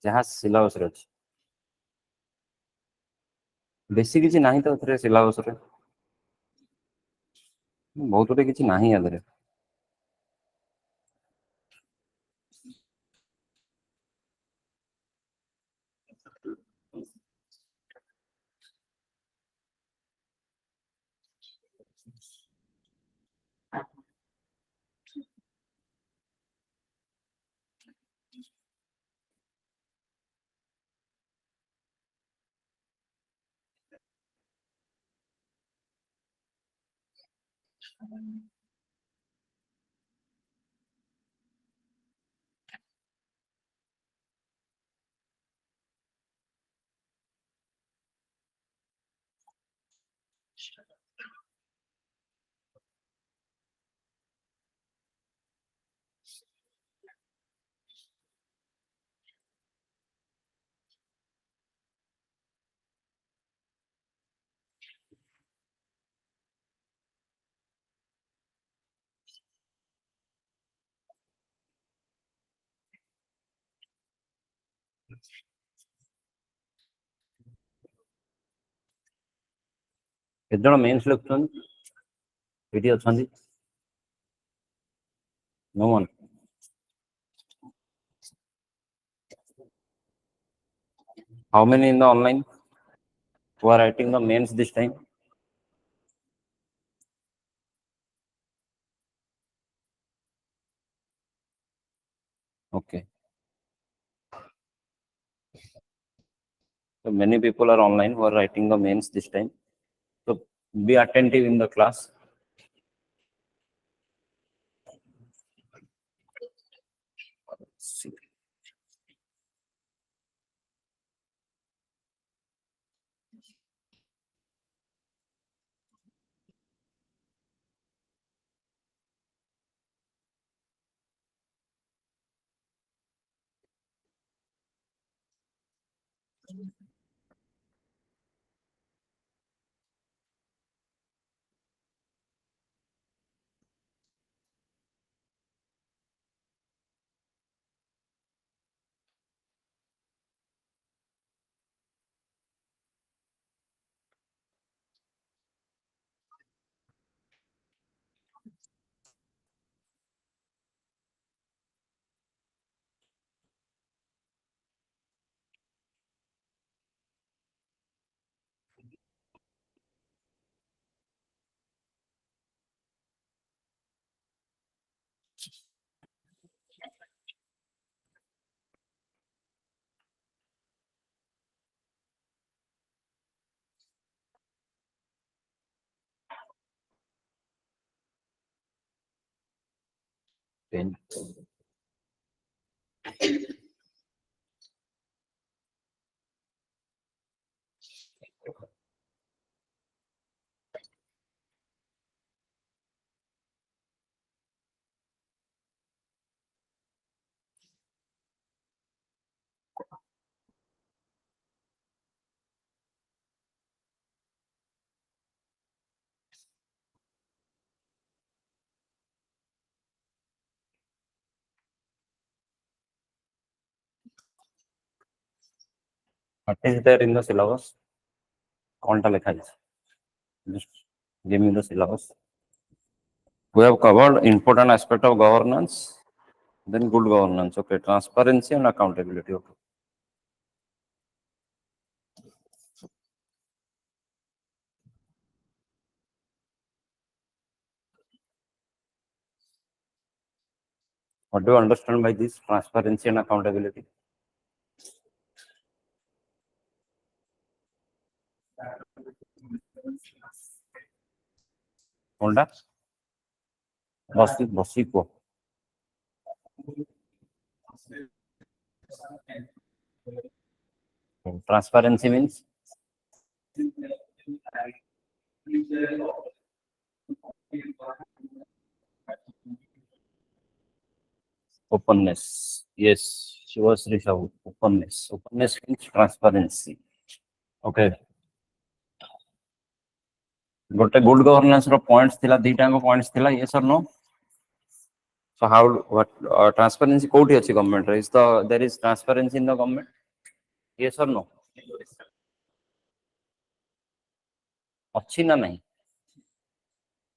जहाँ सिलेबस रे अछि बेसी किसी नहीं तो थे सिलेबस रे बहुत गुटे किसी नहीं आदरे केजन मेन्स लिखुन वीडियो अच्छी no one how many in the online who are writing the mains this time? Okay, so many people are online who are writing the mains this time, so be attentive in the class. See. Pen. What is there in the syllabus? Conta lekha jais. Just give me the syllabus. We have covered important aspect of governance, then good governance. Okay, transparency and accountability. Okay. What do you understand by this transparency and accountability? Honda? Bosiko. Transparency means? Openness. Yes, Shivasri Shahu. Openness. Openness means transparency. Okay. Got a good governance points thila, dita points thila, yes or no? So how what transparency quote is government? There is transparency in the government? Yes or no? अच्छी ना नहीं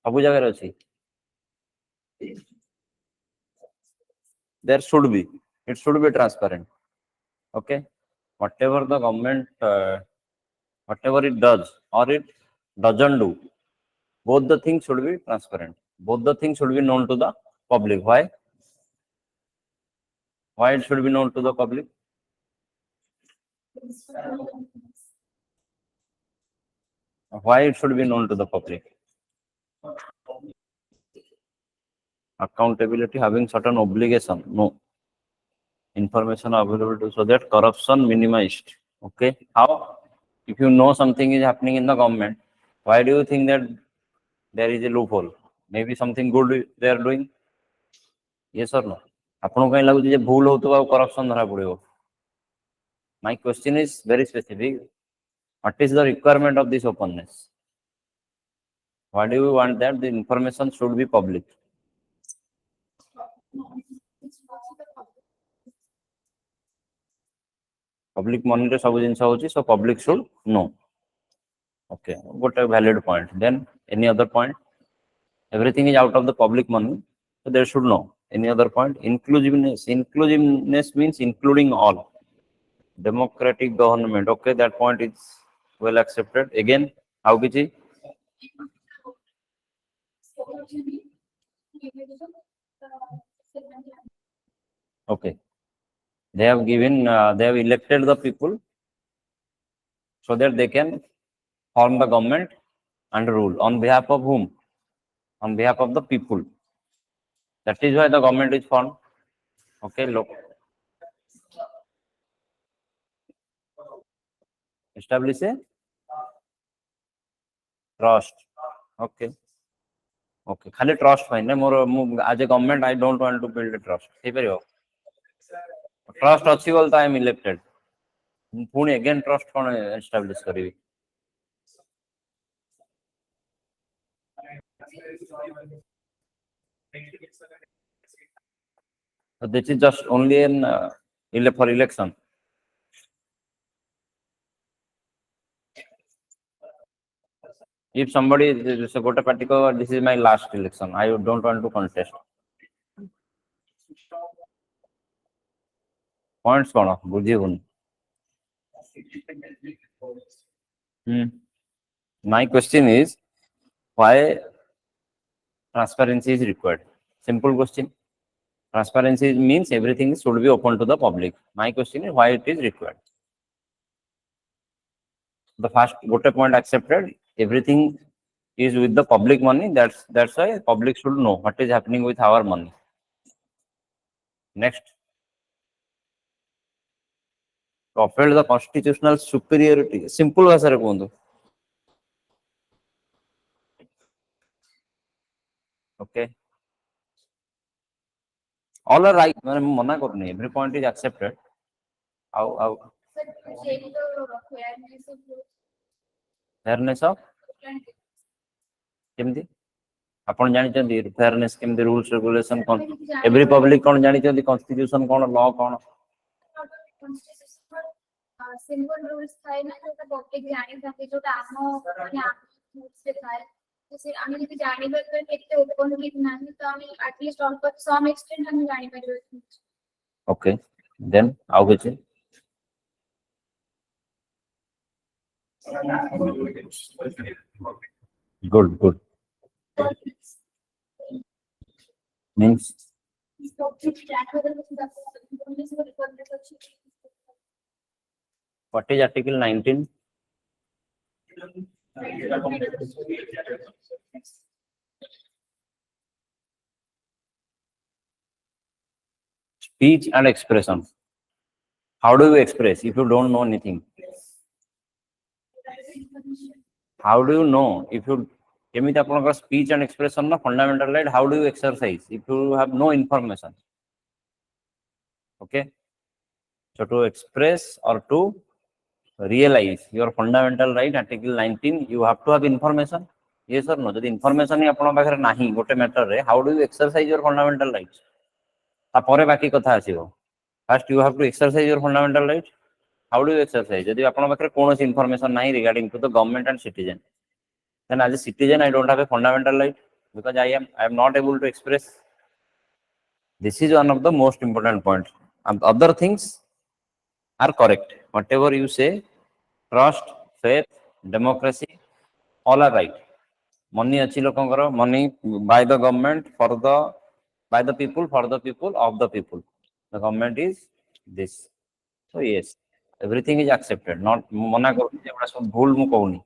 सब जगह अच्छी there should be, it should be transparent. Okay, whatever the government whatever it does or it doesn't do, both the things should be transparent, both the things should be known to the public. Why it should be known to the public? Why it should be known to the public? Accountability, having certain obligation? No. Information available to so that corruption minimized. Okay, how? If you know something is happening in the government, why do you think that there is a loophole? Maybe something good they are doing. Yes or no? आपको कहीं लगुच जे भूल हो तो corruption धरा पड़ेगा. My question is very specific. What is the requirement of this openness? Why do you want that the information should be public? Public monitor सब जिनस होची, so public should know. Okay, what a valid point. Then any other point? Everything is out of the public money, so they should know. Any other point? Inclusiveness. Inclusiveness means including all. Democratic government. Okay, that point is well accepted. Again, how kichi? Okay, they have given, they have elected the people so that they can form the government and rule on behalf of whom? On behalf of the people. That is why the government is formed. Okay, look. Establish a trust. Okay. Okay. Khali trust fine. As a government, I don't want to build a trust. Trust अच्छी बोलता I am elected. Pune again trust कौन establish करेगी? So this is just only in for election. If somebody is a Gota party, this is my last election, I don't want to contest. Points कौन? बुझी हुन. My question is, why transparency is required? Simple question. Transparency means everything should be open to the public. My question is why it is required. The first point accepted. Everything is with the public money. That's why public should know what is happening with our money. Next, to uphold the constitutional superiority. Simple भाषा रे Okay. All are right. मना करनी. Every point is accepted. How? Fairness of? केमती? अपन जानी चंदी fairness केमती rules regulation कौन? Every public कौन जानी चंदी constitution कौन law कौन? Simple rules थाई ना जो तो public जानी चंदी जो टाइमो या से थाई जैसे आमी जब जानी बस कितने open कितना नहीं तो आमी at least on to some extent हम जानी बस. Okay. Then how which? Good. Means what is Article 19? Speech and expression. How do you express if you don't know anything? How do you know if you speech and expression na fundamental right? How do you exercise if you have no information? Okay, so to express or to realize your fundamental right, Article 19, you have to have information. Yes or no? If information is apna pakhre nahi gote matter re, how do you exercise your fundamental rights? तापरे बाकी कथा आसीबो first you have to exercise your fundamental right how do you exercise जदि आपन पाखरे कोनोसी information नाही regarding to the government and citizen then as a citizen I don't have a fundamental right because I am not able to express this is one of the most important points other things are correct whatever you say trust faith democracy all are right money achi lokankar money by the government for the by the people for the people of the people the government is this so yes everything is accepted not mana karu ebra सब भूल मु कहूनी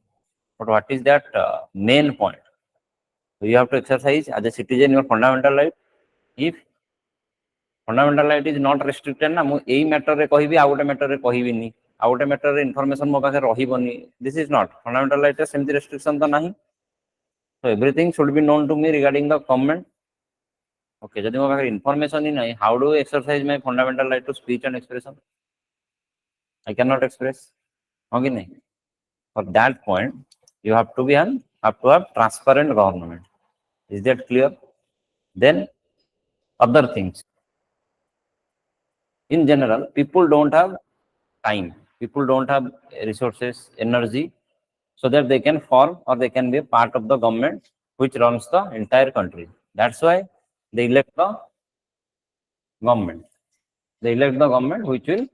but what is that main point so you have to exercise as a citizen your fundamental right if fundamental right is not restricted ना मु एई matter रे कहबी आ गोटे matter रे कहबिनी आ गोटे मैटर रे इन्फॉर्मेशन मो पाखे रहिबनी this is not fundamental right सेमती रेस्ट्रिक्शन तो नाही so everything should be known to me regarding the government okay जदि मो पाखे इन्फॉर्मेशन ही नाही how do I exercise my fundamental right to speech and expression I cannot express हो कि नहीं for that point you have to be have to have transparent government is that clear then other things in general people don't have time people don't have resources energy so that they can form or they can be a part of the government which runs the entire country that's why they elect the government which will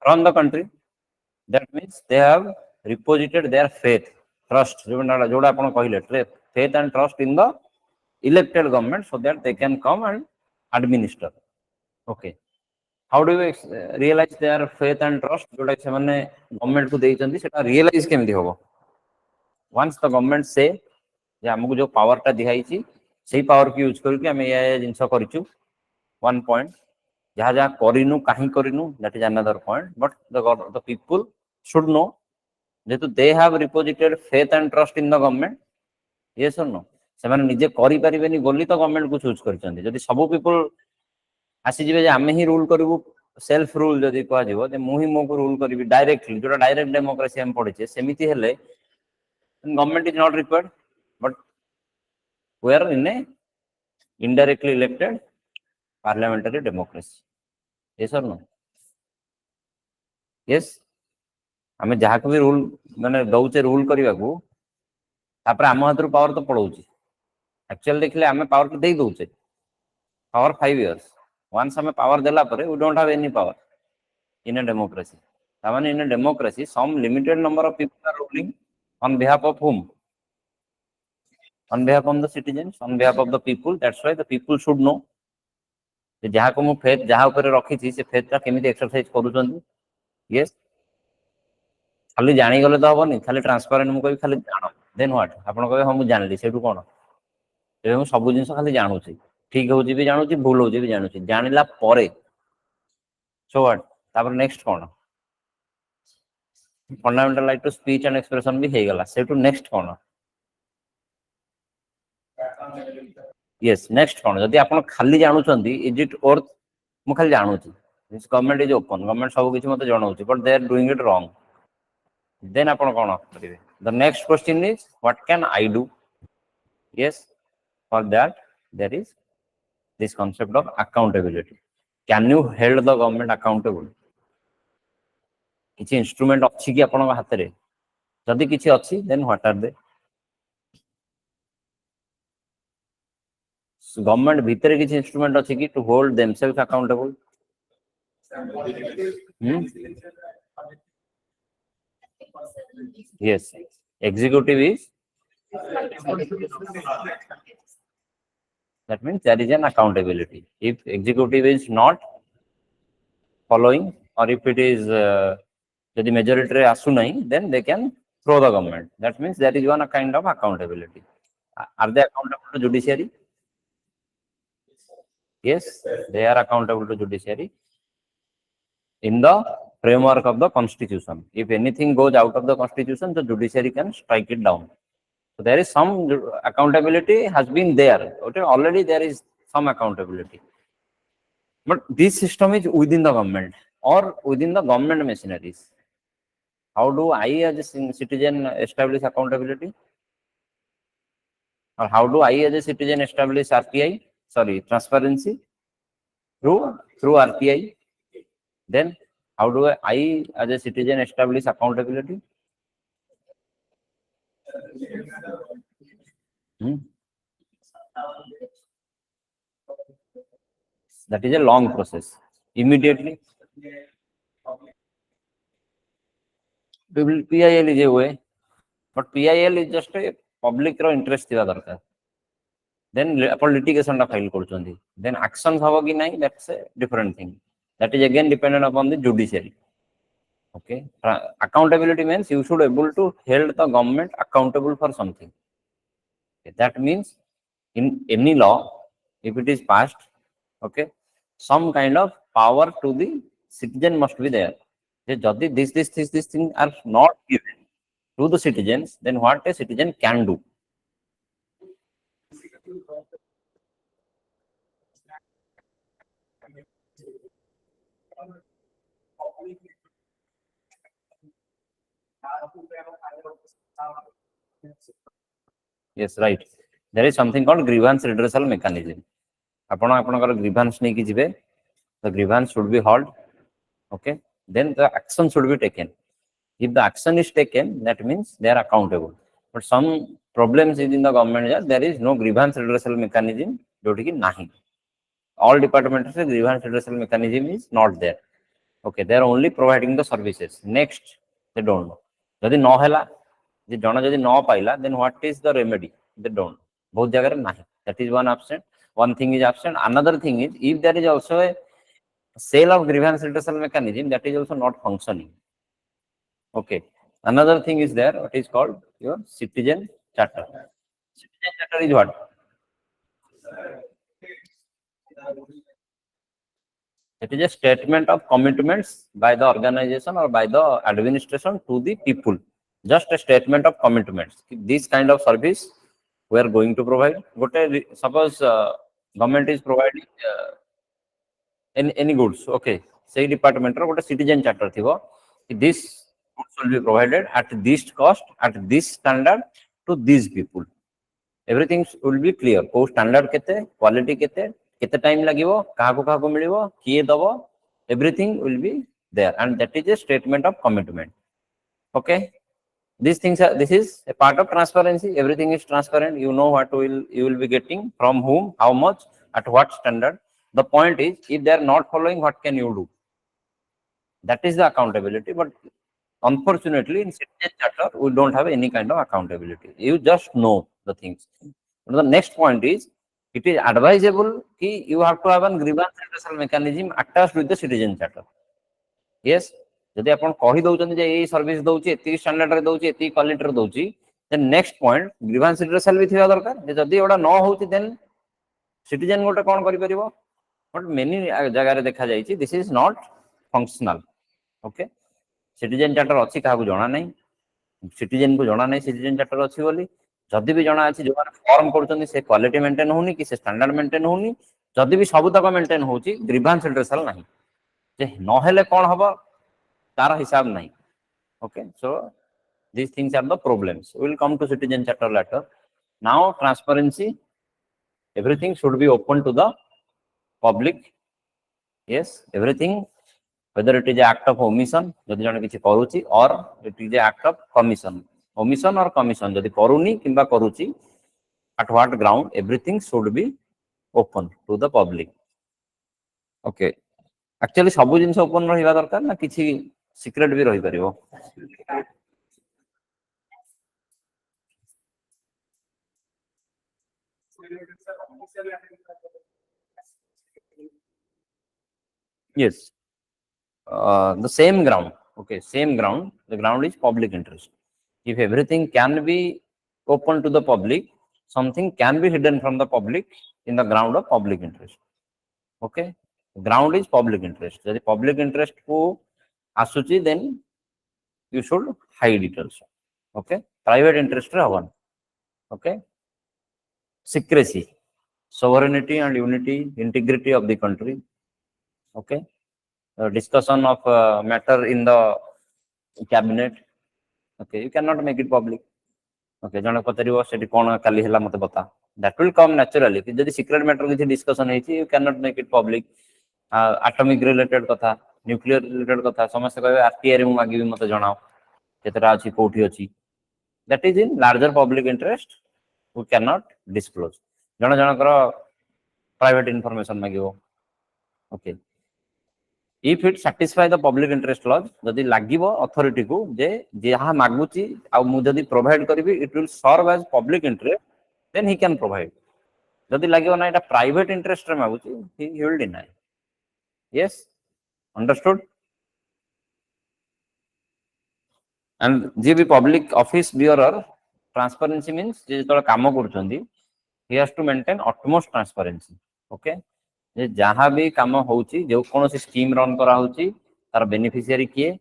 run the country that means they have reposited their faith trust जोड़ा आपण कहिले faith and trust in the elected government so that they can come and administer okay how do you realize their faith and trust जोटा से माने government को देइचंदी सेटा realise केमती होबो once the government say जे हमकु जो पावर टा दिहाइची सेही पावर की यूज करके हम ये जिंस करिचु वन पॉइंट जहा जहा करिनु काहे करिनु that is another point but the people should know जेतु they have reposited faith and trust in the government yes or no से माने निजे करि परिबेनी बोली तो गवर्नमेंट को चूज करचंदी जदि सब पीपल आसी जिवे जे आमे ही रूल करबो सेल्फ रूल जदि कह जिवो जे मु ही मो को रूल करबी डायरेक्टली जोटा डायरेक्ट डेमोक्रेसी हम पढिचे सेमिति हेले government is not required but we are in a indirectly elected parliamentary democracy yes or no yes आमे जहा को भी रूल माने दउचे रूल करबा को तापर आम हाथ पावर तो पड़ोची एक्चुअली देखले आमे पावर तो दे दउचे पावर 5 years once हमें पावर देला परे we don't have any power in a democracy तामाने in a democracy some limited number of people are ruling on behalf of whom on behalf of the citizens on behalf of the people that's why the people should know जे जहा को मु faith जहा ऊपर रखी थी से faith ता केमिति एक्सरसाइज करूचंदी यस खाली जानी गले तो हबनी खाली ट्रांसपेरेंट मु कहि खाली जानो देन व्हाट आपण कहे हम जानली सेटू कोन ए हम सब जिंस खाली जानूची ठीक होची भी जानूची भूल होची भी जानूची जानिला परे सो व्हाट तापर नेक्स्ट कोन fundamental right to speech and expression भी हे गला सेटू नेक्स्ट कोन यस नेक्स्ट कोन जदि आपण खाली जानूचंदी इज इट वर्थ मु खाली जानूची this government is open government सब किछि मते जणाउची but they are doing it wrong then आपण कोन करिवे the next question is what can I do yes for that there is this concept of accountability can you hold the government accountable किछि instrument अछि कि आपण हाथ रे जदि किछि अछि then what are they government भीतर किछि इंस्ट्रूमेंट अछि कि to hold themselves accountable yes executive is that means there is an accountability if executive is not following or if it is the majority re asu nahi then they can throw the government that means there is one kind of accountability are they accountable to judiciary yes they are accountable to judiciary in the framework of the constitution if anything goes out of the constitution the judiciary can strike it down so there is some accountability has been there okay already there is some accountability but this system is within the government or within the government machineries how do I as a citizen establish accountability or how do I as a citizen establish RTI sorry transparency through RTI. Then how do I as a citizen establish accountability? That is a long process. Immediately, PIL is a way, but PIL is just a public interest थिबा दरकार. Then upon litigation टा file करूचंदी. Then actions हवा कि नहीं, that's a different thing. That is again dependent upon the judiciary. Okay, accountability means you should able to hold the government accountable for something. Okay. That means in any law, if it is passed, okay, some kind of power to the citizen must be there. যদি these things are not given to the citizens, then what a citizen can do? Yes, right. There is something called grievance redressal mechanism. Apana apanakar grievance nei ki jibe, the grievance should be heard. Okay, then the action should be taken. If the action is taken, that means they are accountable. But some problems is in the government, there is no grievance redressal mechanism. All departments grievance redressal mechanism is not there. Okay, they are only providing the services. Next, they don't know. Jodi no hela, jodi no paila, then what is the remedy? They don't. Both jagare nahi. That is one absent. One thing is absent. Another thing is, if there is also a sale of grievance redressal mechanism, that is also not functioning. Okay. Another thing is there, what is called your citizen charter. Citizen charter is what? It is a statement of commitments by the organization or by the administration to the people. Just a statement of commitments. This kind of service we are going to provide. Suppose government is providing any goods. Okay. Say department or a citizen charter. This goods will be provided at this cost, at this standard to these people. Everything will be clear. Standard kete, quality kete, time lagibo, kahaku milibo, kiye dabo, everything will be there, and that is a statement of commitment. Okay, these things are, this is a part of transparency. Everything is transparent. You know what you will be getting from whom, how much, at what standard. The point is, if they are not following, what can you do? That is the accountability. But unfortunately, in citizen charter, we don't have any kind of accountability. You just know the things. But the next point is, it is advisable that you have to have a grievance redressal mechanism attached with the citizen charter. Yes, if you say that this service is standard, this quality, then next point, grievance redressal will be there. If this no then citizen will do. But many jagas this is not functional. Okay, citizen charter अच्छी कहा जଣା नहीं, citizen को जଣା नहीं citizen charter अच्छी बोली, जदि भी जଣା अच्छी जो फॉर्म करछन से क्वालिटी मेंटेन होनी कि से स्टैंडर्ड मेंटेन होनी, जदि भी सब तक मेंटेन होची ग्रीवांस रेड्रेसल नहीं, जे न हेले कोन हबो तार हिसाब नहीं. Okay, so these things are the problems. We will come to citizen charter later. Now transparency, everything should be open to the public. Yes, everything, whether it is an act of omission, jodi jane kichi karuchi, or it is an act of commission. Omission or commission, jodi karuni kimba karuchi, at what ground, everything should be open to the public. Okay, actually sabu jinsa open rahiba darkar na kichi secret भी रही परिबो. Yes, the same ground. Okay, same ground. The ground is public interest. If everything can be open to the public, something can be hidden from the public in the ground of public interest. Okay, ground is public interest. If the public interest ko asuchi, then you should hide it also. Okay, private interest one. Okay, secrecy, sovereignty and unity, integrity of the country. Okay, discussion of matter in the cabinet. Okay, you cannot make it public. Okay, jana pataribo seti kon kali hela mate bata. That will come naturally. If the secret matter kichi discussion heichi, you cannot make it public. atomic related कथा nuclear related कथा समस्त कहबे RTI रे मागिबी मते जणाओ केतरा अछि कोठी अछि that is in larger public interest we cannot disclose जण जणकर private information मागिबो okay if it satisfy the public interest laws जदि लागिबो authority को जे जहा मागुची आ मु जदि provide करबी it will serve as public interest then he can provide जदि लागिबो ना एटा private interest रे मागुची he will deny yes understood and जे भी public office bearer transparency means जे तो काम करछंदी he has to maintain utmost transparency okay जे जहां भी काम होउची जो कोनो से स्कीम रन करा होउची तार बेनिफिशियरी किए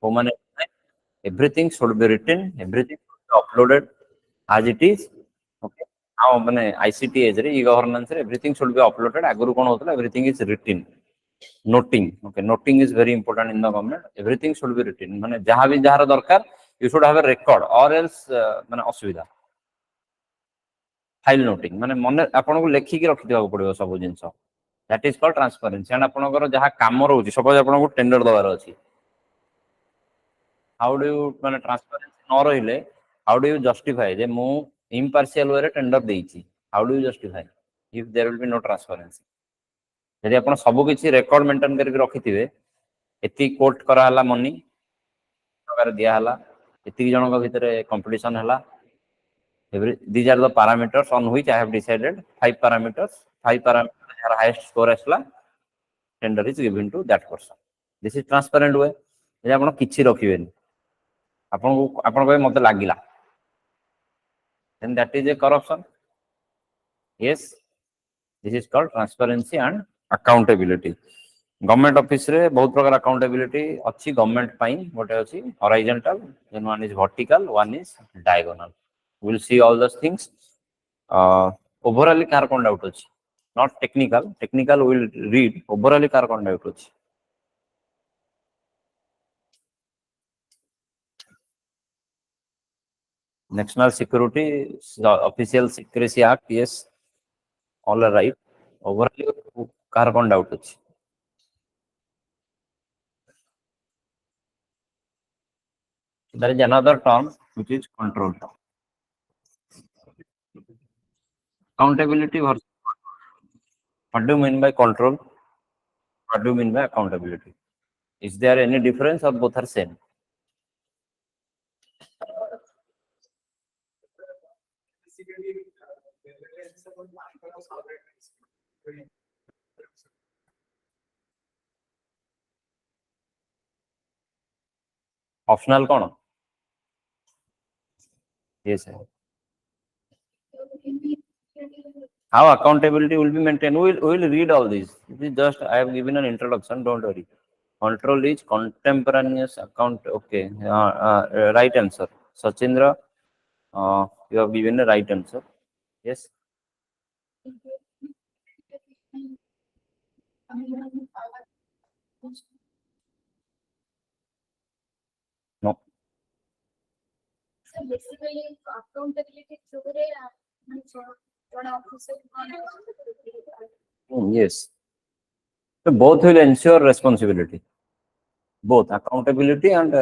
को माने everything should be written everything should be uploaded as it is okay now माने ICT age रे ई गवर्नेंस रे everything should be uploaded aguru कोन होतला everything is written noting okay noting is very important in the government everything should be written माने जहां भी जहार दरकार you should have a record or else माने असुविधा फाइल नोटिंग माने मन आपन को लेखि के रखि देबा पड़िबो सब जिंस that is called transparency and आपन को जहां काम रहउची सपोज आपन को टेंडर दबार अछि how do you माने ट्रांसपेरेंसी न रहिले how do you justify जे मु impartial way रे tender देइची how do you justify if there will be no transparency यदि आपन सब किछि रेकॉर्ड मेंटेन करके रखिथिबे एति कोट करा हला मनी प्रकार दिया हला एति जनक भितरे कंपटीशन हला these are the parameters on which I have decided five parameters are highest score asla tender is given to that person this is transparent way जे आपन किछि रखिबेनी आपन को मते लागिला then that is a corruption yes this is called transparency and accountability government office रे बहुत प्रकार accountability अच्छी गवर्नमेंट पाई गोटे अछि horizontal then one is vertical one is diagonal we will see all those things overall कार कोन doubt अछि not technical we will read overall कार कोन डाउट अछि national security official secrecy act yes all right overall कार कोन doubt अछि there is another term which is control accountability versus what do you mean by control what do you mean by accountability is there any difference or both are same optional kono yes sir. How accountability will be maintained we will read all these this is just I have given an introduction don't worry control is contemporaneous account okay right answer Sachindra you have given the right answer yes no So basically, accountability through the yes so both will ensure responsibility both accountability and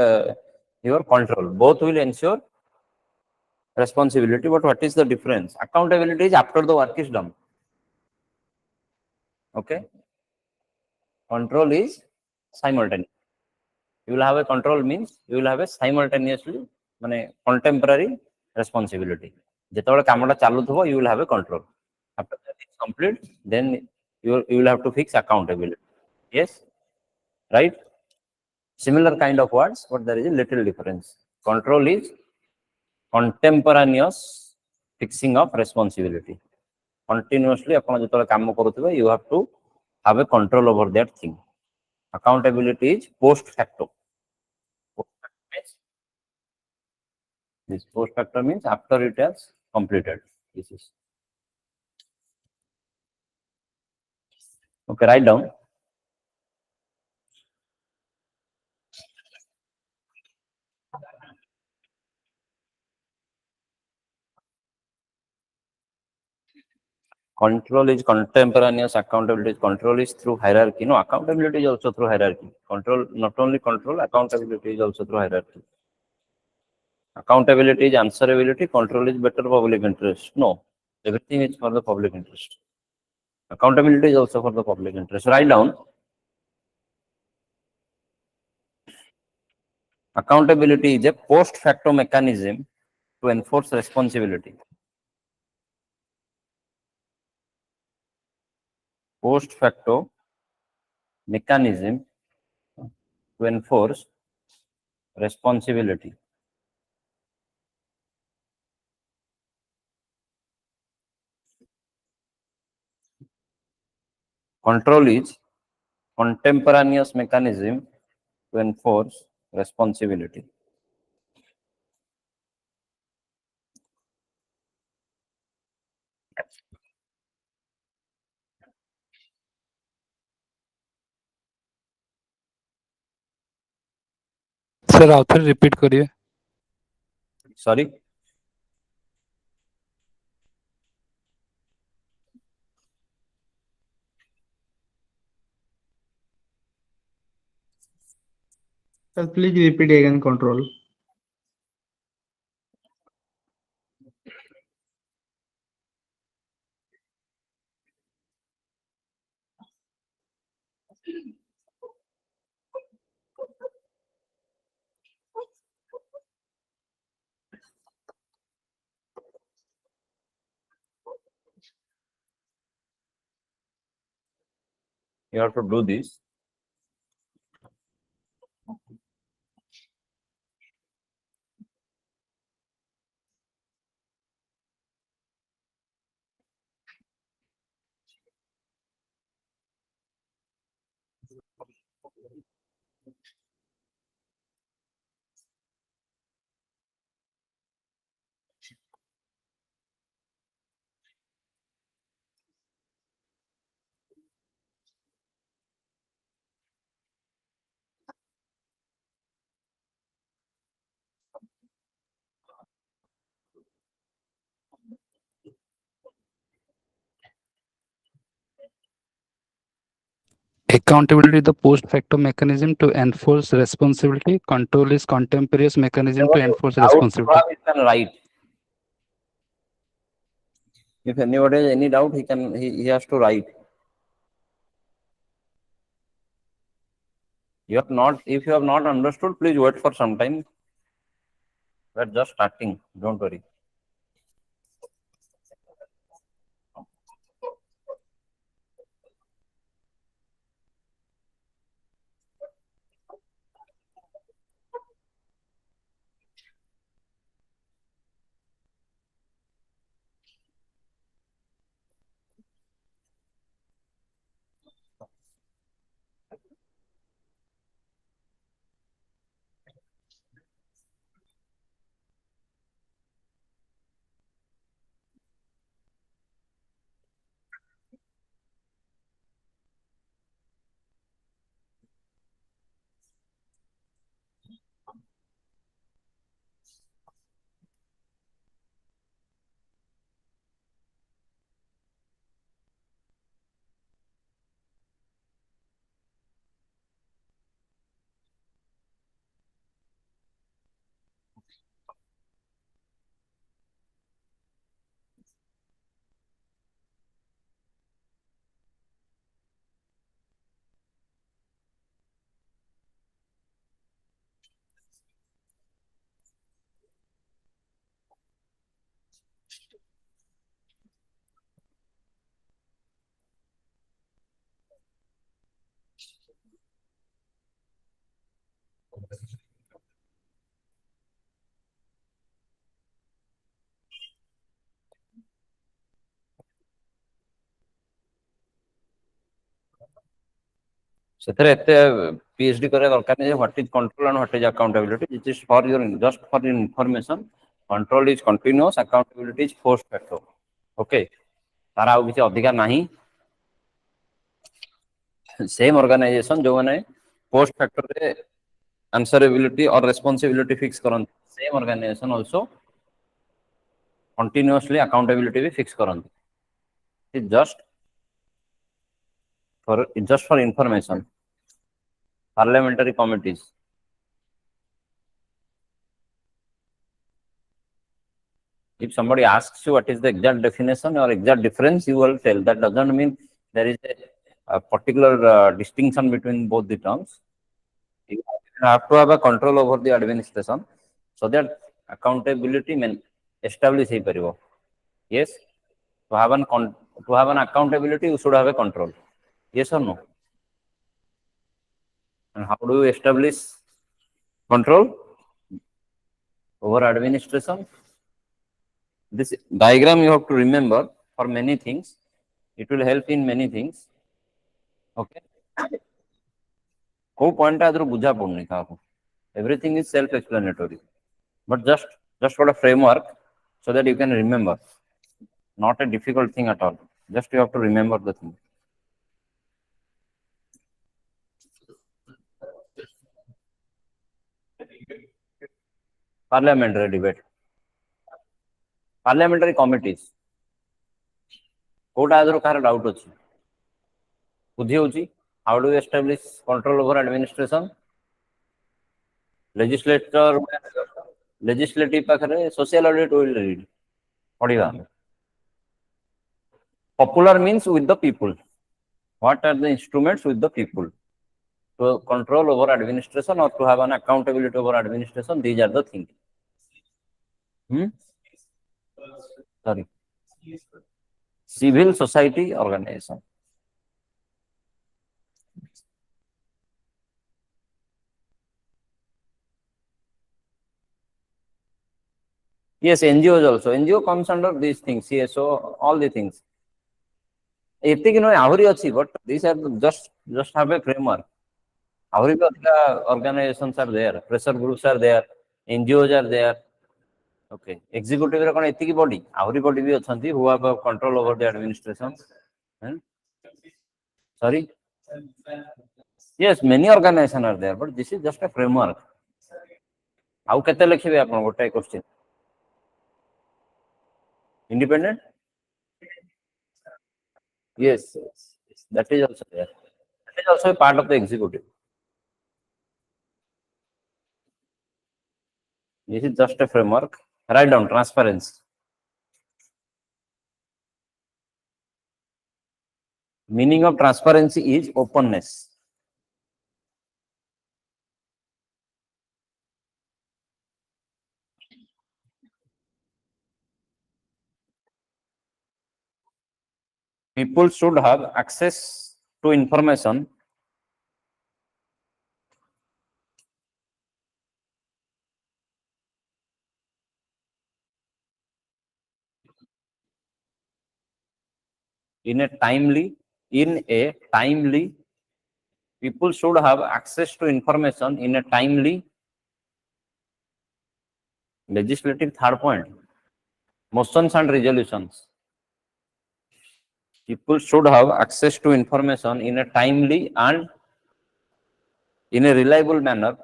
your control both will ensure responsibility but what is the difference accountability is after the work is done okay control is simultaneous you will have a control means you will have a simultaneously mane contemporary responsibility jetobale kamata chalu thibo you will have a control after that is complete then you will have to fix accountability yes right similar kind of words but there is a little difference control is contemporaneous fixing of responsibility continuously upon jetobale kaam karuthibe you have to have a control over that thing accountability is post facto this post facto means after it has completed this is okay write down Control is contemporaneous, accountability is control is through hierarchy. No, accountability is also through hierarchy. Control, not only control, accountability is also through hierarchy. Accountability is answerability, control is better public interest. No, everything is for the public interest. Accountability is also for the public interest. Write down. Accountability is a post facto mechanism to enforce responsibility. Post facto mechanism to enforce responsibility. Control is contemporaneous mechanism to enforce responsibility. Sir आप फिर repeat करिए. Sorry. Sir, please repeat again control. You have to do this. Accountability is the post facto mechanism to enforce responsibility. Control is contemporaneous mechanism to enforce responsibility. He can write. If anybody has any doubt, he has to write. If you have not understood, please wait for some time. We're just starting. Don't worry. ସେଥିରେ ଏତେ PhD କରିବା ଦରକାର ନାହିଁ ଯେ what is control and what is accountability. It is for your just for your information. Control is continuous, accountability is post facto. Okay. तार आउ किसी अधिकार नहीं. Same organization जो माने post facto रे answerability or responsibility fix करନ୍ତି. Same organization also continuously accountability भी fix करନ୍ତି. It's just for information. Parliamentary committees. If somebody asks you what is the exact definition or exact difference, you will tell. That doesn't mean there is a particular distinction between both the terms. You have to have a control over the administration so that accountability establish ହେଇପାରିବ. Yes, to have an accountability, you should have a control. Yes or no? And how do you establish control over administration? This diagram you have to remember for many things. It will help in many things. Okay. कोई point आदर बुझा पड़ने का आपको. Everything is self-explanatory, but just for a framework so that you can remember. Not a difficult thing at all. Just you have to remember the thing. Parliamentary debate. Parliamentary committees. Kota आदर car doubt अछि. बुझी होची. How do you establish control over administration? Legislative पाखरे social audit will read. पढ़िबा. Popular means with the people. What are the instruments with the people? To control over administration or to have an accountability over administration, these are the things. Sorry. Civil society organization. Yes, NGOs also. NGO comes under these things, CSO, all the things. But these are just have a framework. Organizations are there, pressure groups are there, NGOs are there. Okay, executive body, body who have control over the administration. Sorry? Yes, many organizations are there, but this is just a framework. How can you say question? Independent? Yes, that is also there. That is also a part of the executive. This is just a framework. Write down transparency. Meaning of transparency is openness. People should have access to information in a timely, people should have access to information in a timely, legislative third point, motions and resolutions. People should have access to information in a timely and in a reliable manner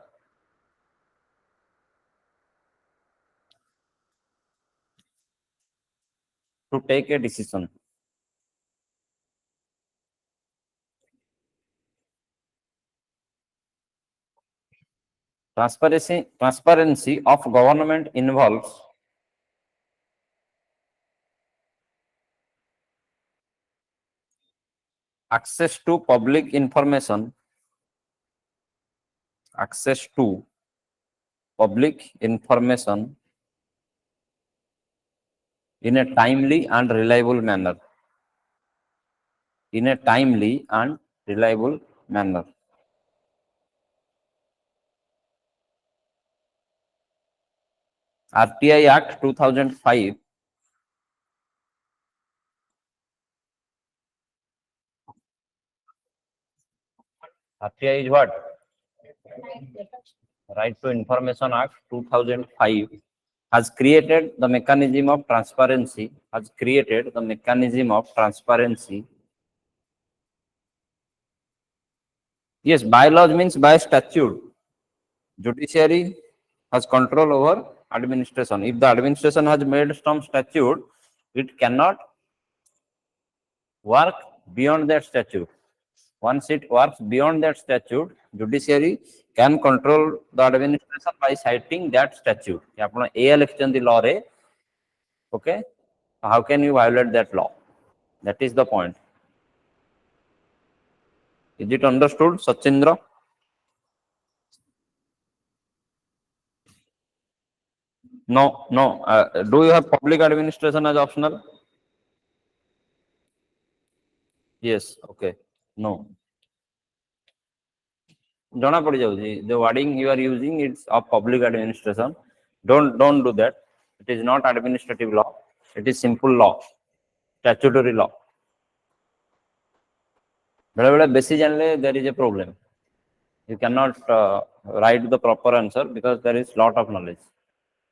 to take a decision. Transparency of government involves access to public information, in a timely and reliable manner. RTI Act 2005 RTI is what? Right to Information Act 2005 has created the mechanism of transparency. Yes, bylaws means by statute. Judiciary has control over administration. If the administration has made some statute, it cannot work beyond that statute. Once it works beyond that statute, judiciary can control the administration by citing that statute. Apna A election the law re, okay? How can you violate that law? That is the point. Is it understood, Sachindra? No, no. Do you have public administration as optional? Yes. Okay. No. Jana padi jauchi. The wording you are using, it's of public administration. Don't do that. It is not administrative law. It is simple law, statutory law. There is a problem. You cannot write the proper answer because there is lot of knowledge.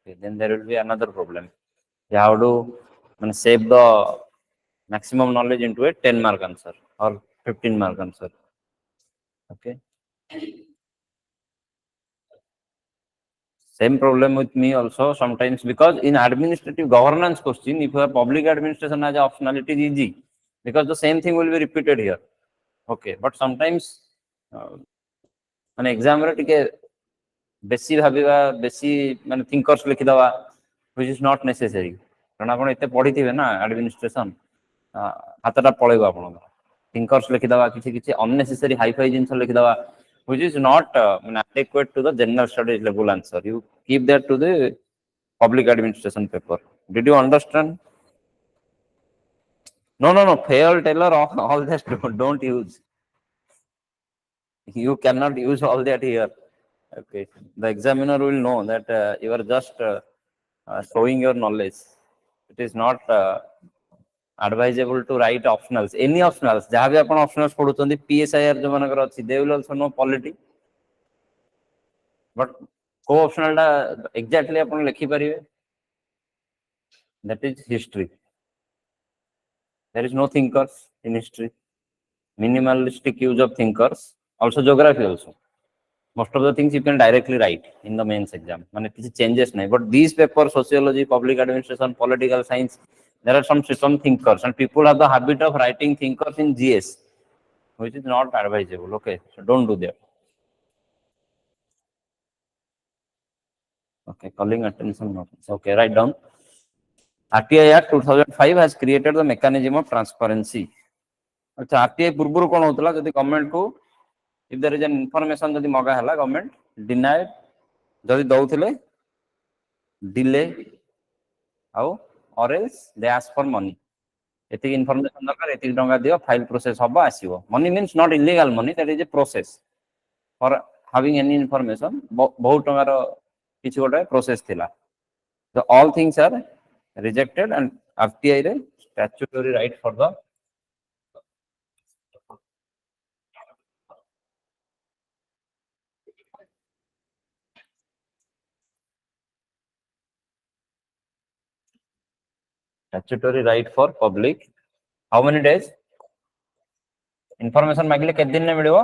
Okay, then there will be another problem. You have to save the maximum knowledge into a 10-mark answer or 15-mark answer. Okay. Same problem with me also sometimes, because in administrative governance question, if you have public administration as optional, it is easy because the same thing will be repeated here. Okay, but sometimes an exam बेसी भाविबा बेसी माने thinkers लिखि दवा which is not necessary, कारण आपण एते पढी थिबे ना एडमिनिस्ट्रेशन, हातटा पळेबो आपण थिंकर्स लिखि दवा किछि किछि अननेसेसरी हाई फाई जिंस लिखि दवा व्हिच इज नॉट माने adequate to the general studies level answer. You keep that to the public administration paper. Did you understand? No, fail teller, all this don't use. You cannot use all that here. Okay, the examiner will know that you are just showing your knowledge. It is not advisable to write optionals. Any optionals, jaha bhi apan optionals padhuchandi, PSIR jo managar achi, they will also know polity. But co-optional da exactly apan likhi paribe. That is history. There is no thinkers in history. Minimalistic use of thinkers. Also geography also. Most of the things you can directly write in the mains exam. Mane kichi changes nahi. But these papers, sociology, public administration, political science, there are some thinkers, and people have the habit of writing thinkers in GS, which is not advisable. Okay, so don't do that. Okay, calling attention. Okay, write down. RTI Act 2005 has created the mechanism of transparency. अच्छा, RTI पूर्वरु कोन होतला जदि government को if there is an information जदि मगा हला government denied जदि दउथिले delay आउ or else they ask for money. एति information दरकार एति टंका दियो, file process हबो आसीबो. Money means not illegal money, that is a process for having any information. बहुत टंका रो किछि गोटे process थिला. So all things are rejected, and RTI re statutory right for the statutory right for public. How many days? Information मागिले केते दिन ने मिलिबो?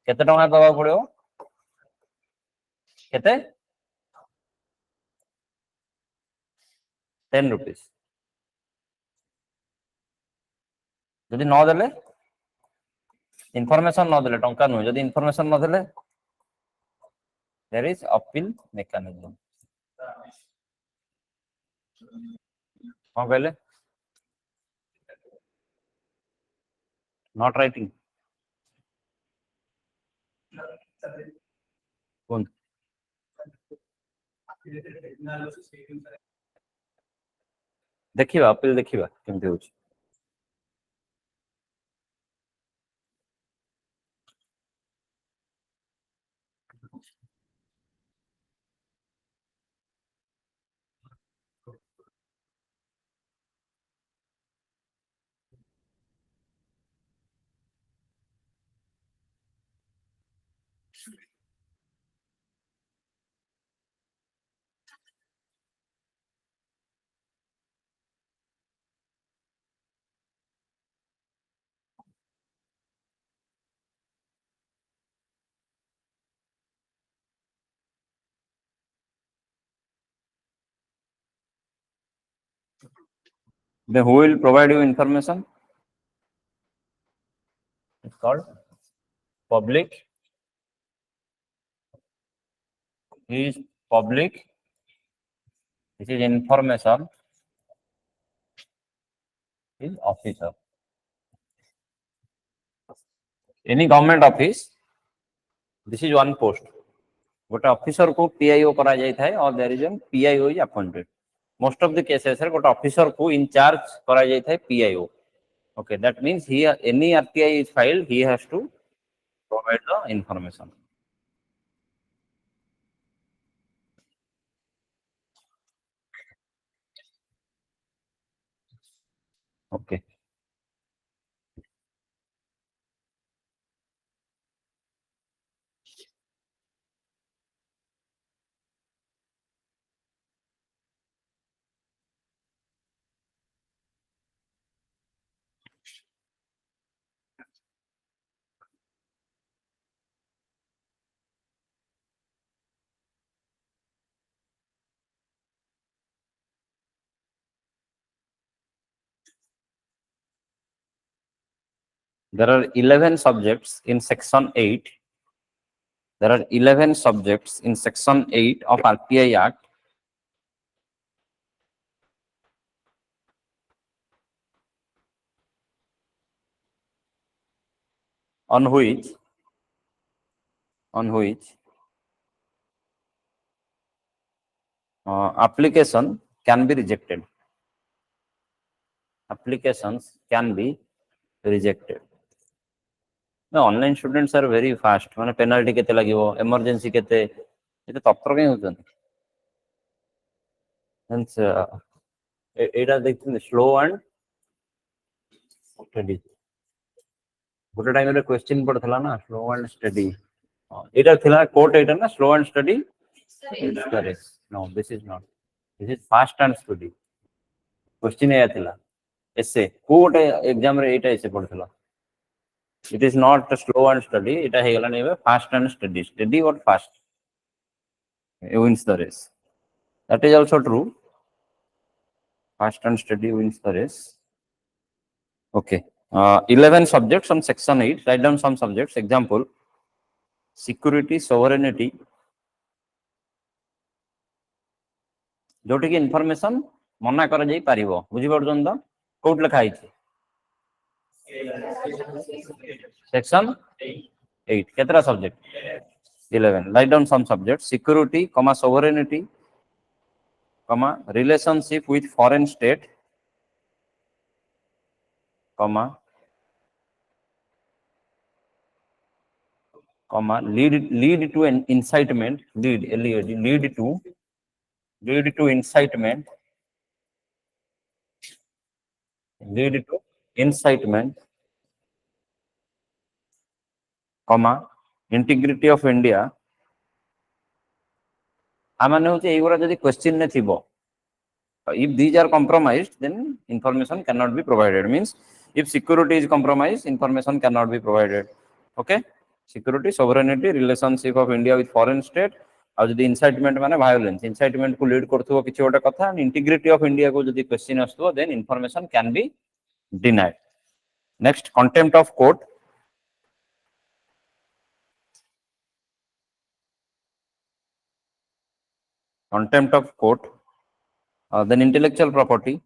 केते टंका दबा पड़िबो? केते? 10 rupees. जदि न देले information न देले टंका न, जदि information न देले there is appeal mechanism. कौन कहले? Not writing. कौन? देखिबा appeal देखिबा केमते होची. Then who will provide you information? called public. He is public. This is information. Is officer. Any government office. This is one post. गोटे officer को PIO करा जाय थाए और there is an PIO is appointed. Most of the cases रे गोटे officer को in charge करा जाय थाए PIO. Okay, that means here any RTI is filed, he has to provide the information. Okay. There are 11 subjects in section 8. There are 11 subjects in section 8 of RTI Act. On which application can be rejected. Applications can be rejected. The online students are very fast. माने penalty केते लागिवो, emergency केते, ये तत्पर कहीं होता नहीं. Hence, एटा देखते slow and steady. गोटे टाइम रे क्वेश्चन पड़थला ना slow and steady. एटा थिला कोर्ट एटा ना slow and steady. It's correct. No, this is not. This is fast and steady. Question एया थिला. essay कोर्ट एग्जाम रे एटा essay पड़थला. It is not slow and steady. It is fast and steady. Steady or fast wins the race. That is also true. Fast and steady wins the race. Okay. 11 subjects on section 8. Write down some subjects. Example: security, sovereignty. जोटी की information मना कर जाई पारिबो. बुझी पड़छन त coat लिखा हिची. Section 8. केतरा subject? 11. Write down some subjects: security, sovereignty, relationship with foreign state, lead to an incitement, lead to incitement, integrity of India. आमाने होचे एगुरा जदि क्वेश्चन ने थिबो. If these are compromised, then information cannot be provided. Means if security is compromised, information cannot be provided. Okay? Security, sovereignty, relationship of India with foreign state, और जदि incitement माने violence, incitement को lead करथुवा किछि ओटा कथा, and integrity of India को जदि question आस्तुवा, then information can be denied. Next, contempt of court. Contempt of court. Then intellectual property,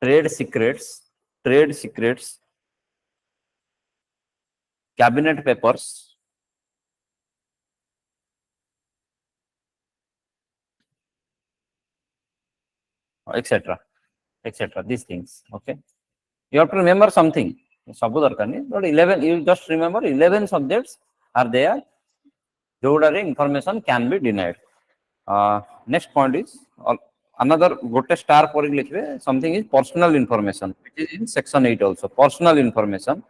trade secrets, cabinet papers, etc. These things. Okay. You have to remember something. But 11, you just remember 11 subjects are there. Though information can be denied. Next point is another gote star por likhbe, something is personal information, which is in section 8 also. Personal information.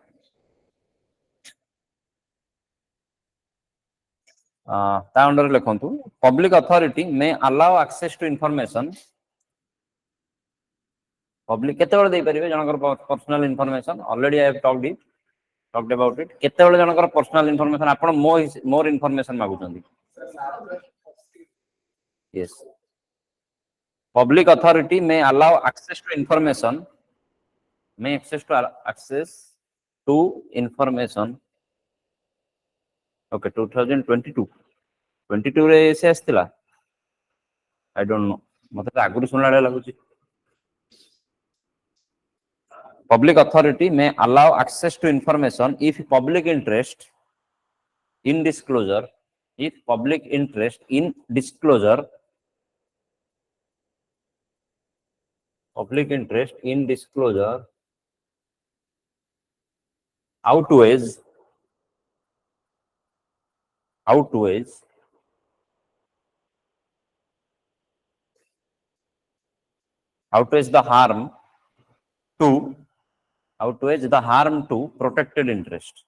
ता under लिखंतु, public authority may allow access to information. Public केते बेले दे परिबे जनकर personal information. Already I have talked about it. केते बेले जनकर personal information आपण मोर इन्फॉर्मेशन मागुचंदी. Yes. Public authority may allow access to information. May access to information. Okay, 2022 रे से आस्थिला I don't know मते तो आगुरी सुनला लागुची. Public authority may allow access to information if public interest in disclosure outweighs the harm to protected interest.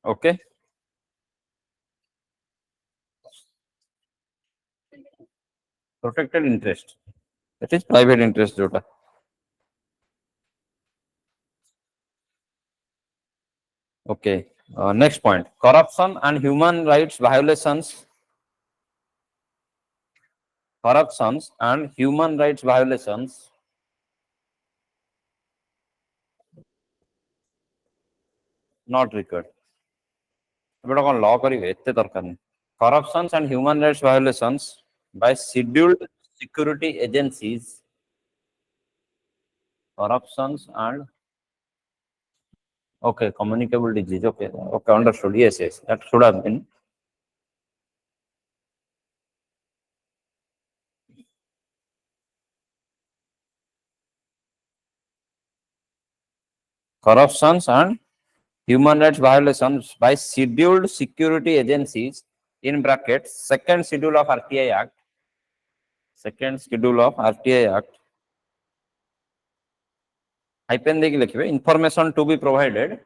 Okay. Protected interest. That is private interest. Jota. Okay. Next point. Corruption and human rights violations. Corruptions and human rights violations not required. एबडा कोन law करिवे एते दरकार नै. Corruptions and human rights violations by scheduled security agencies. Corruptions and okay, communicable disease. Okay, understood. Yes, that should have been. Corruptions and human rights violations by scheduled security agencies in brackets second schedule of RTI Act. Hyphen देखिए information to be provided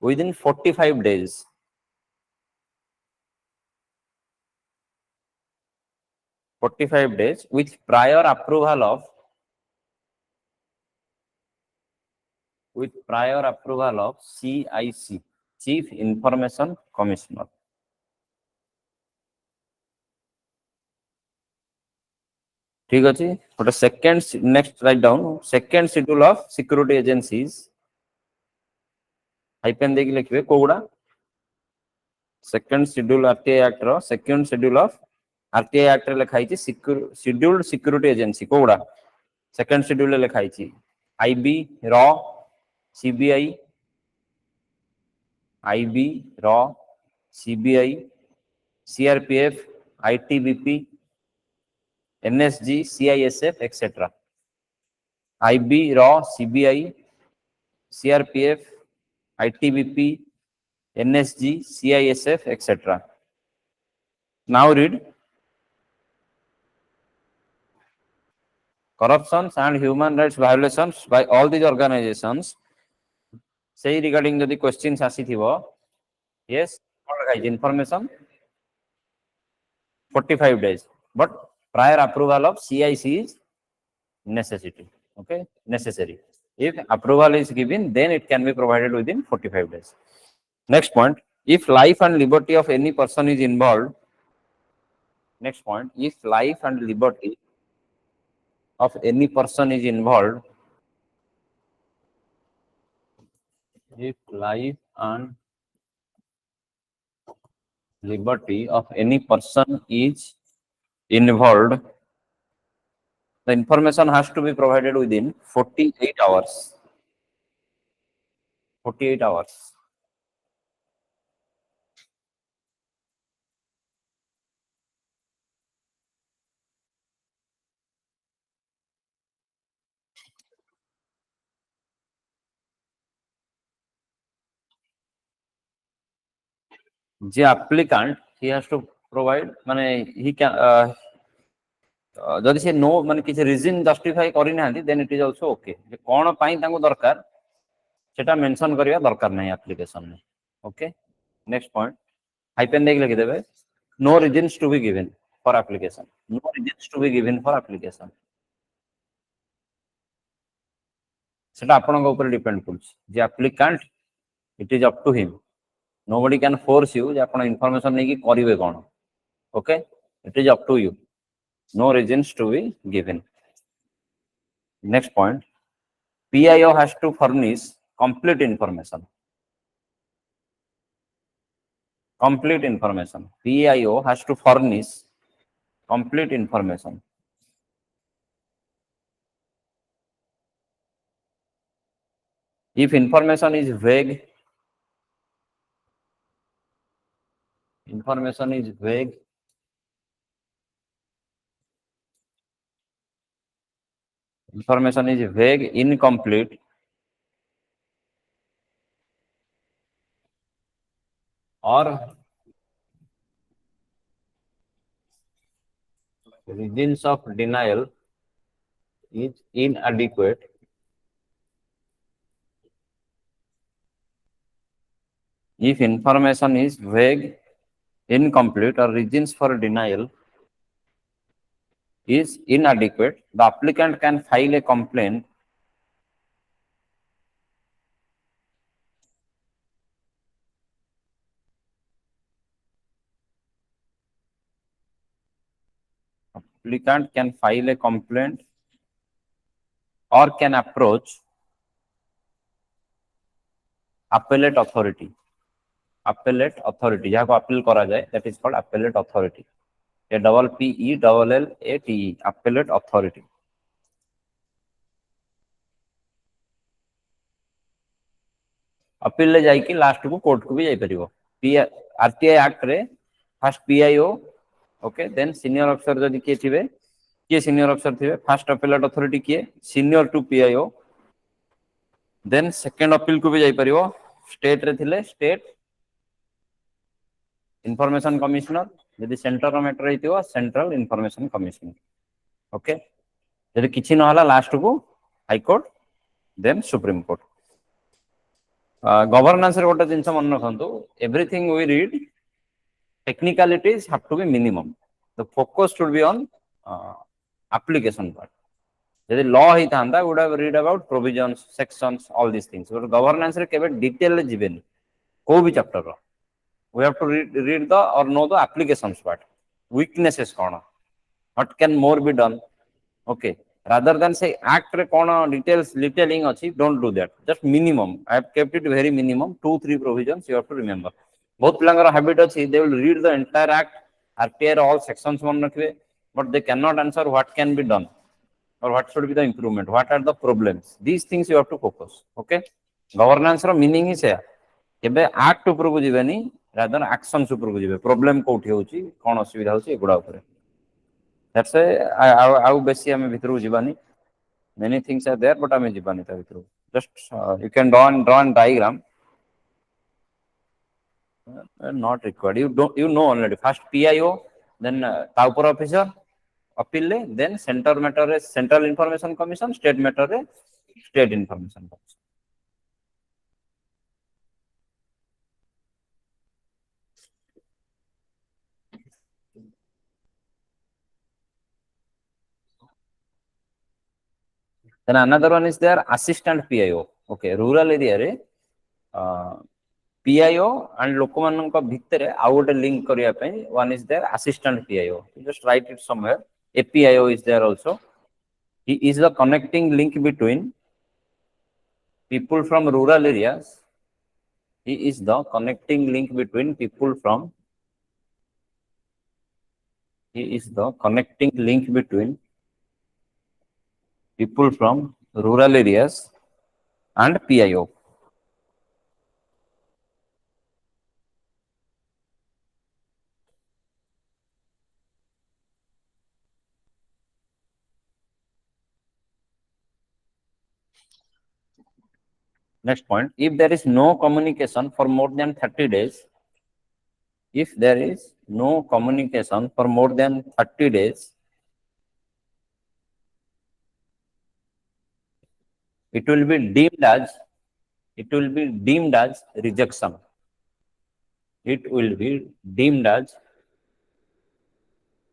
within 45 days. With prior approval of CIC, Chief Information Commissioner. ठीक अछि. But second, next write down second schedule of security agencies. Hyphen देखिए लिखिए कोगुडा second schedule RTI Act row second schedule of RTI Act रे लिखाई छी scheduled security agency कोगुडा second schedule रे लिखाई छी IB RAW CBI CRPF ITBP NSG CISF etc. IB RAW CBI CRPF ITBP NSG CISF etc. Now read. Corruptions and human rights violations by all these organizations. Say regarding the questions asithibo. Yes, information 45 days. But prior approval of CIC is necessary. Okay, necessary. If approval is given, then it can be provided within 45 days. Next point. If life and liberty of any person is involved. Next point. If life and liberty of any person is involved. If life and liberty of any person is involved, the information has to be provided within 48 hours. 48 hours. The applicant, he has to provide, he can, जदि से no माने किसी reason justify करि नाहंती then it is also okay. जे कोन पई तांको दरकार सेटा मेंशन करिया दरकार नै एप्लीकेशन में. ओके. Next point. हाइपेन देख लिखि देबे. No reasons to be given for application. No reasons to be given for application. सेटा आपन को ऊपर डिपेंड करछ. जे applicant it is up to him. Nobody can force you जे आपन इंफॉर्मेशन नै कि करिवे कोन. Okay. It is up to you. No reasons to be given. Next point, PIO has to furnish complete information. Complete information. PIO has to furnish complete information. If information is vague, information is vague, information is vague, incomplete, or reasons of denial is inadequate, if information is vague, incomplete, or reasons for denial is inadequate, the applicant can file a complaint applicant can file a complaint or can approach appellate authority. Appellate authority, jaha ko appeal kara jaye, that is called appellate authority. A double P E double L A T E, appellate authority. Appeal ले जाइकी last को court को भी जाई परिबो. RTI act रे first PIO, okay, then senior officer जदि के थिबे, के सीनियर ऑफिसर थिबे, फर्स्ट अपीलेट अथॉरिटी के senior to PIO, then second appeal को भी जाई परिबो. स्टेट रे थिले स्टेट इंफॉर्मेशन कमिश्नर, यदि सेंटर रो मैटर रहितिबो सेंट्रल इंफॉर्मेशन कमिश्नर. ओके, यदि किछि न होला लास्ट को high court, then supreme court. Governance रे गोटे जिंस मन रखंतु, everything we read technicalities have to be minimum. The focus should be on application part. If law ही था, would have read about provisions, sections, all these things. But governance रे केवल detail ले जीवेनी, कोई भी chapter row. We have to read the or know the applications part. Weaknesses कौन, what can more be done, okay. Rather than say act रे कौन details detailing अच्छी, don't do that. Just minimum. I have kept it very minimum. 2-3 provisions you have to remember. बहुत पिलांगर habit अच्छी, they will read the entire act, RTI all sections मन रखिए, but they cannot answer what can be done or what should be the improvement, what are the problems. These things you have to focus. Okay, governance row meaning ही से केबे act ऊपर को जीवेनी, rather actions ऊपर को जीवे. Problem कोठी होची, कौन असुविधा होची, एगुड़ा ऊपर. That's why आउ बेसी हमें भितर को Jiwani. Many things are there, but हमें जीवानी ता भितर. Just you can draw and diagram. Not required. You know already. First PIO, then Taupur officer, appeal, then center matter is Central Information Commission, state matter is State Information Commission. Then another one is there, assistant PIO. Okay, rural area re PIO and लोकमान का भितर आउ गोटे link करिया पे, one is there assistant PIO. Just write it somewhere. APIO is there also. He is the connecting link between people from rural areas. He is the connecting link between people from. He is the connecting link between people from rural areas and PIO. Next point, if there is no communication for more than 30 days, if there is no communication for more than 30 days, it will be deemed as rejection. It will be deemed as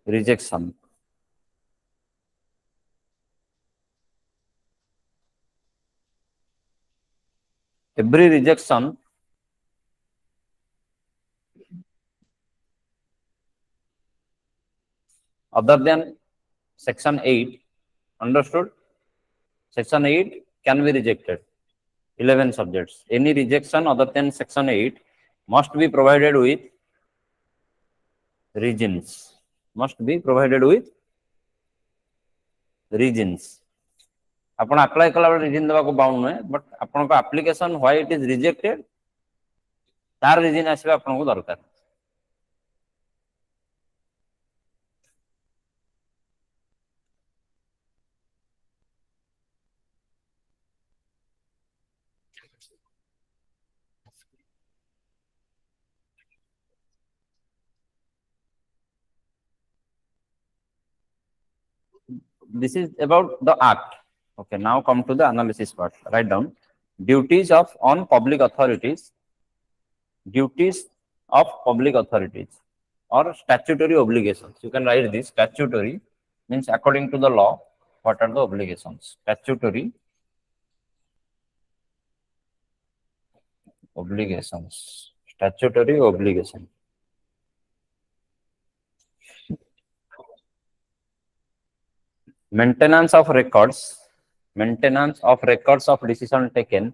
rejection. Every rejection other than section 8, understood? Section 8 can be rejected. 11 subjects. Any rejection other than Section 8 must be provided with reasons. Must be provided with reasons. आपण apply कला बेले reason देबा को bound नय but आपण को application why it is rejected तार reason आसीबा आपण को दरकार. This is about the act. Okay, now come to the analysis part. Write down duties of on public authorities. Duties of public authorities or statutory obligations. You can write this. Statutory means according to the law. What are the obligations? Statutory obligations. Statutory obligation. Maintenance of records of decision taken,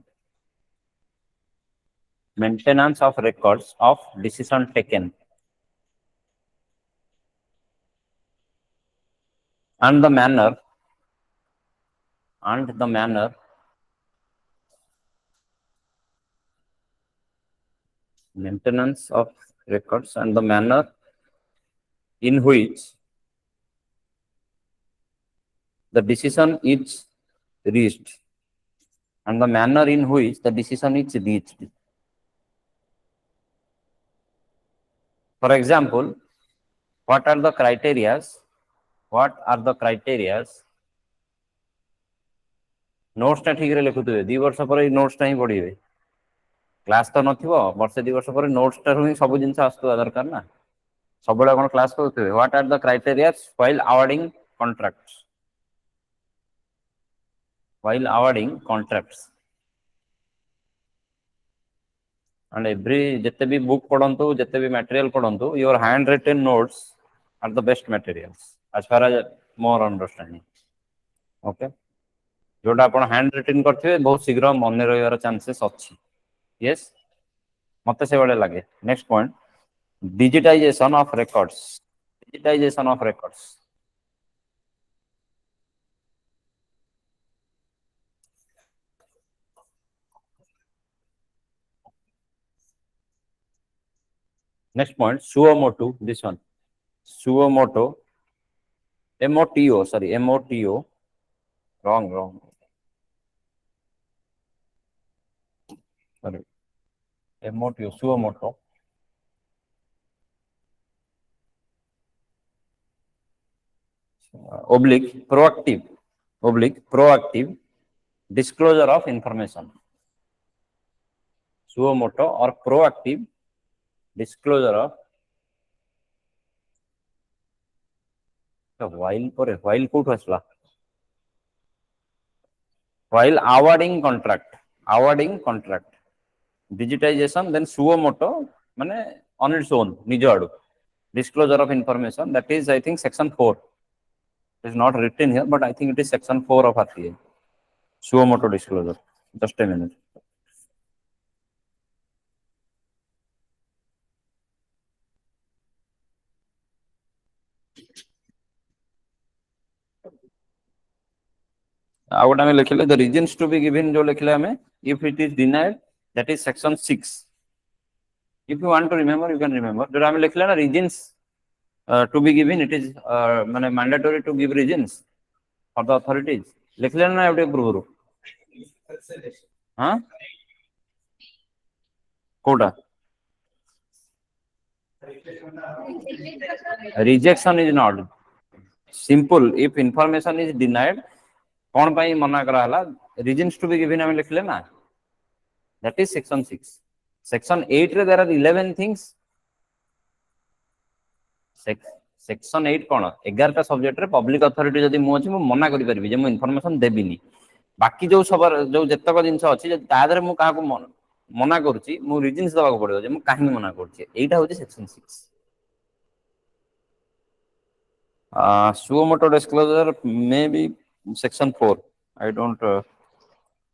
maintenance of records of decision taken, and the manner maintenance of records and the manner in which the decision is reached and the manner in which the decision is reached. For example, what are the criteria? Notes टा ठीक रे लिखुथिबे 2 वर्ष पर notes टा ही पढिबे. Class तो नथिबो वर्ष 2 वर्ष पर नोट्स टा ही सब जिंस आस्तु दरकार ना. सबले कोन class करथिबे. What are the criteria while awarding contracts? While awarding contracts. And every jette bhi book पढंतु jette bhi material पढंतु, your handwritten notes are the best materials as far as more understanding. Okay, जोटा आपण hand written करथिबे बहुत शीघ्र मन रहिवार chances अछि. Yes मते से बडे लागे. Next point digitisation of records. Digitisation of records. Next point, Suomoto, this one. Suomoto, M-O-T-O, sorry, M-O-T-O. Wrong. Sorry. M-O-T-O, Suomoto. Proactive disclosure of information. Suomoto or proactive disclosure of while कोठ असला while awarding contract digitization then Suomoto माने on its own निज आडू disclosure of information, that is I think section 4. It is not written here but I think it is section 4 of RTA. Suomoto disclosure. Just a minute. What I mean, the reasons to be given, if it is denied, that is section 6. If you want to remember, you can remember. The reasons to be given, it is mandatory to give reasons for the authorities. Huh? Koda. Rejection is not simple. If information is denied, कौन पाई मना करा हला reasons to be given हमें लिख लेना. That is section 6. Section 8 रे there are 11 things. Section 8 कौन 11 टा सब्जेक्ट रे पब्लिक अथॉरिटी जदी मु अछि मु मना करि परबी जे मु इन्फॉर्मेशन देबिनी. बाकी जो सब जो जतक जिंस अछि जे तादरे मु काहा को मना करूची मु रीजंस दबा को पड़ियो जे मु काहे मना करूची. एटा होची section 6. Suomoto disclosure may be section 4. I don't, it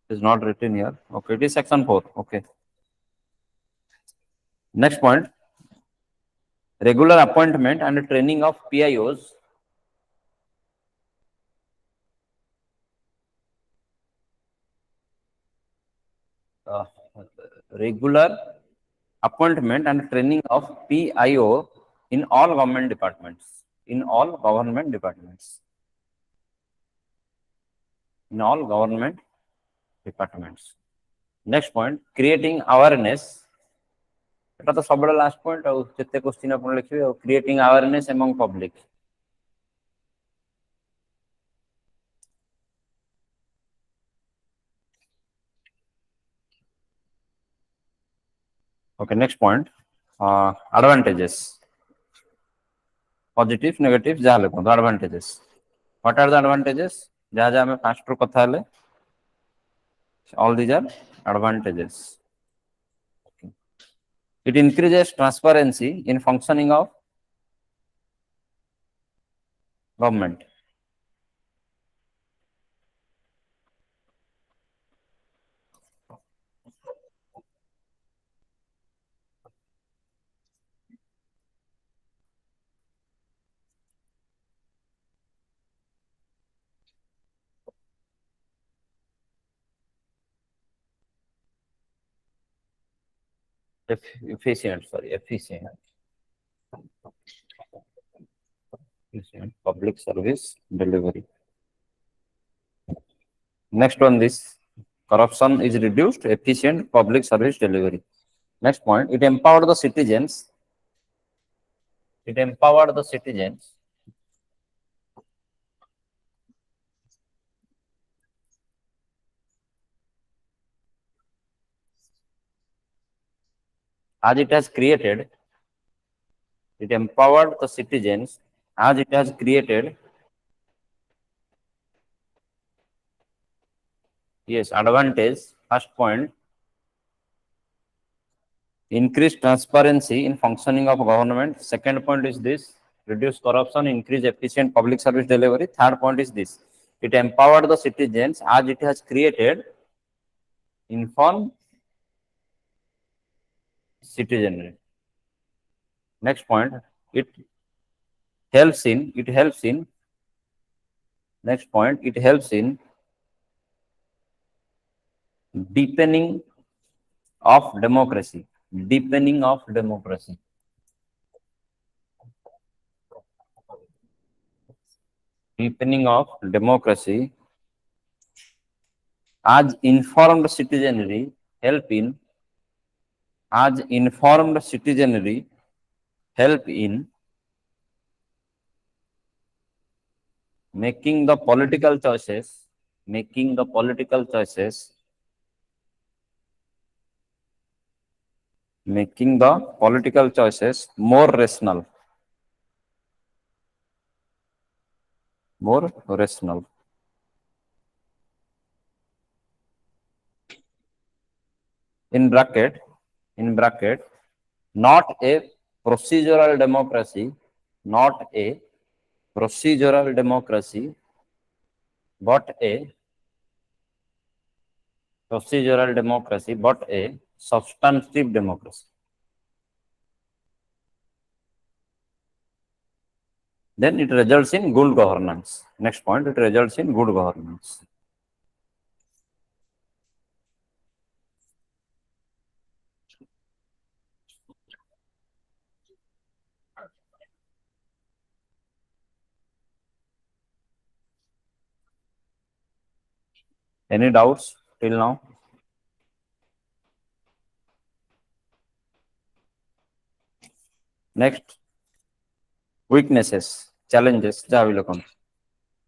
is not written here. Okay, it is section 4. Okay. Next point, regular appointment and training of PIOs. Regular appointment and training of PIO in all government departments. In all government departments. In all government departments. Next point, creating awareness. It is the last point. Question creating awareness among public. Okay, next point, advantages. Positive, negative, advantages. What are the advantages? All these are advantages. Okay. It increases transparency in functioning of government. Efficient public service delivery. Next one, this corruption is reduced, efficient public service delivery. Next point, it empowered the citizens. It empowered the citizens as it has created. It empowered the citizens as it has created. Yes, advantage. First point, increased transparency in functioning of government. Second point is this, reduce corruption, increase efficient public service delivery. Third point is this, it empowered the citizens as it has created informed citizenry. Next point, it helps in next point, it helps in deepening of democracy. Deepening of democracy. Deepening of democracy as informed citizenry help in making the political choices more rational. In bracket, not a procedural democracy, but a substantive democracy. Then it results in good governance. Next point, it results in good governance. Any doubts till now? Next, weaknesses, challenges.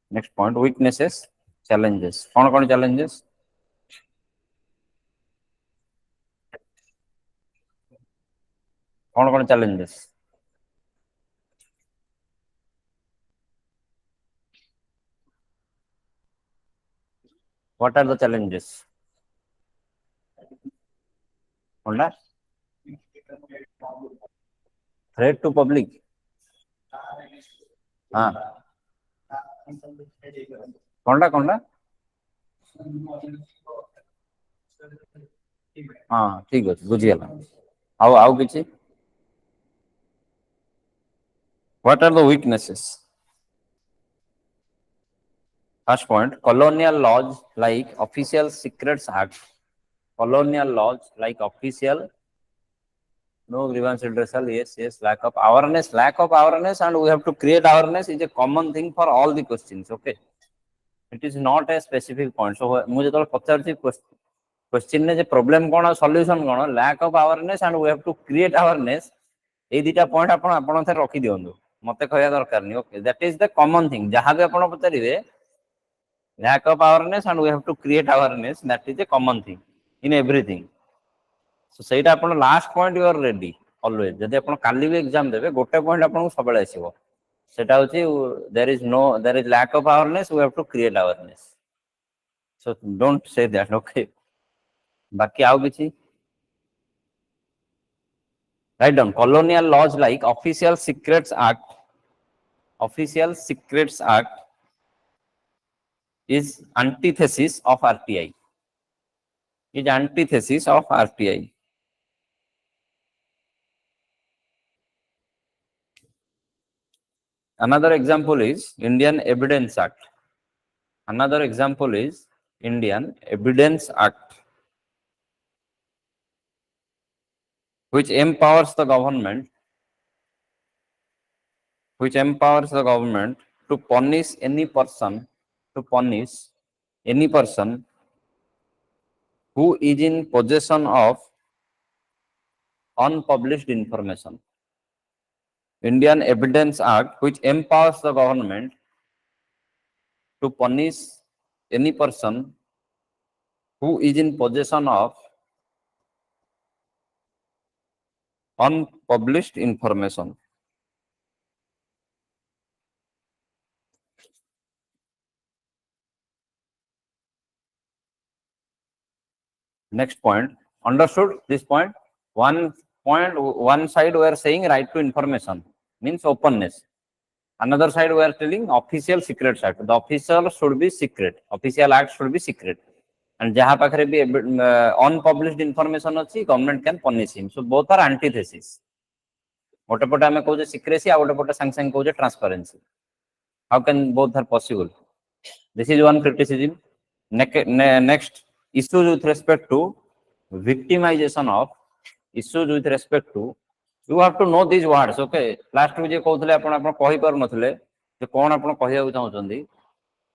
Next point, weaknesses, challenges. What challenges? Challenges? What are the challenges? Threat to public. Konda. हाँ ठीक अच्छे बुझीगला आउ किछि what are the weaknesses first point colonial laws like official secrets act colonial laws like official no grievance redressal yes lack of awareness and we have to create awareness is a common thing for all the questions okay it is not a specific point so mu jeto pacharchi question ne je problem kono solution kono lack of awareness and we have to create awareness ei dita point apon thar rakhi diondu mate khaya darkar ni okay that is the common thing jaha be apon pacharibe lack of awareness and we have to create awareness that is a common thing in everything so seita apon last point you are ready always jodi apon kali be exam debe gote point apon sabale asibo seta hochi there is lack of awareness we have to create awareness so don't say that okay baki au kichi write down colonial laws like official secrets act is antithesis of RTI another example is Indian Evidence Act which empowers the government to punish any person who is in possession of unpublished information. Indian Evidence Act which empowers the government to punish any person who is in possession of unpublished information. Next point, understood this point? One side we are saying right to information means openness. Another side we are telling official secrets act. The official should be secret. Official act should be secret. And jaha pakhre bhi unpublished information achi, government can punish him. So both are antithesis. Gote pote ame koche secrecy, gote pote sang sang koche transparency. How can both are possible? This is one criticism. Next, issues with respect to victimization of you have to know these words okay last week je kohthile apn kahi par nathile je kon apn kahiya chahunchandi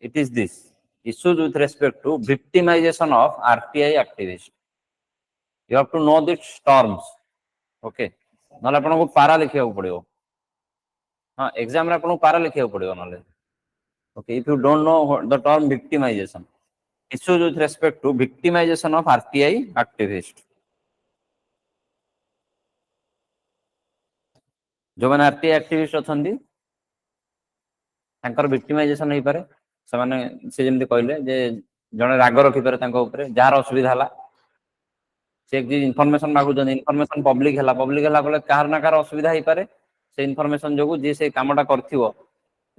it is this issues with respect to victimization of RTI activists you have to know these terms okay nale apn ko para likhiya padibo ha exam re apn ko para likhiya padibo nale okay if you don't know the term victimization issues with respect to victimization of RTI activists जो मैंने RTI activist अछंदी तांकर victimisation होई पारे से माने से जेमति कहले जे जने राग रखि पारे तांको ऊपर जार असुविधा हला से एक इन्फॉर्मेशन मागु जन इन्फॉर्मेशन पब्लिक हला बोले कार ना कार असुविधा होई पारे से इन्फॉर्मेशन जोगु जे से कामटा करथिवो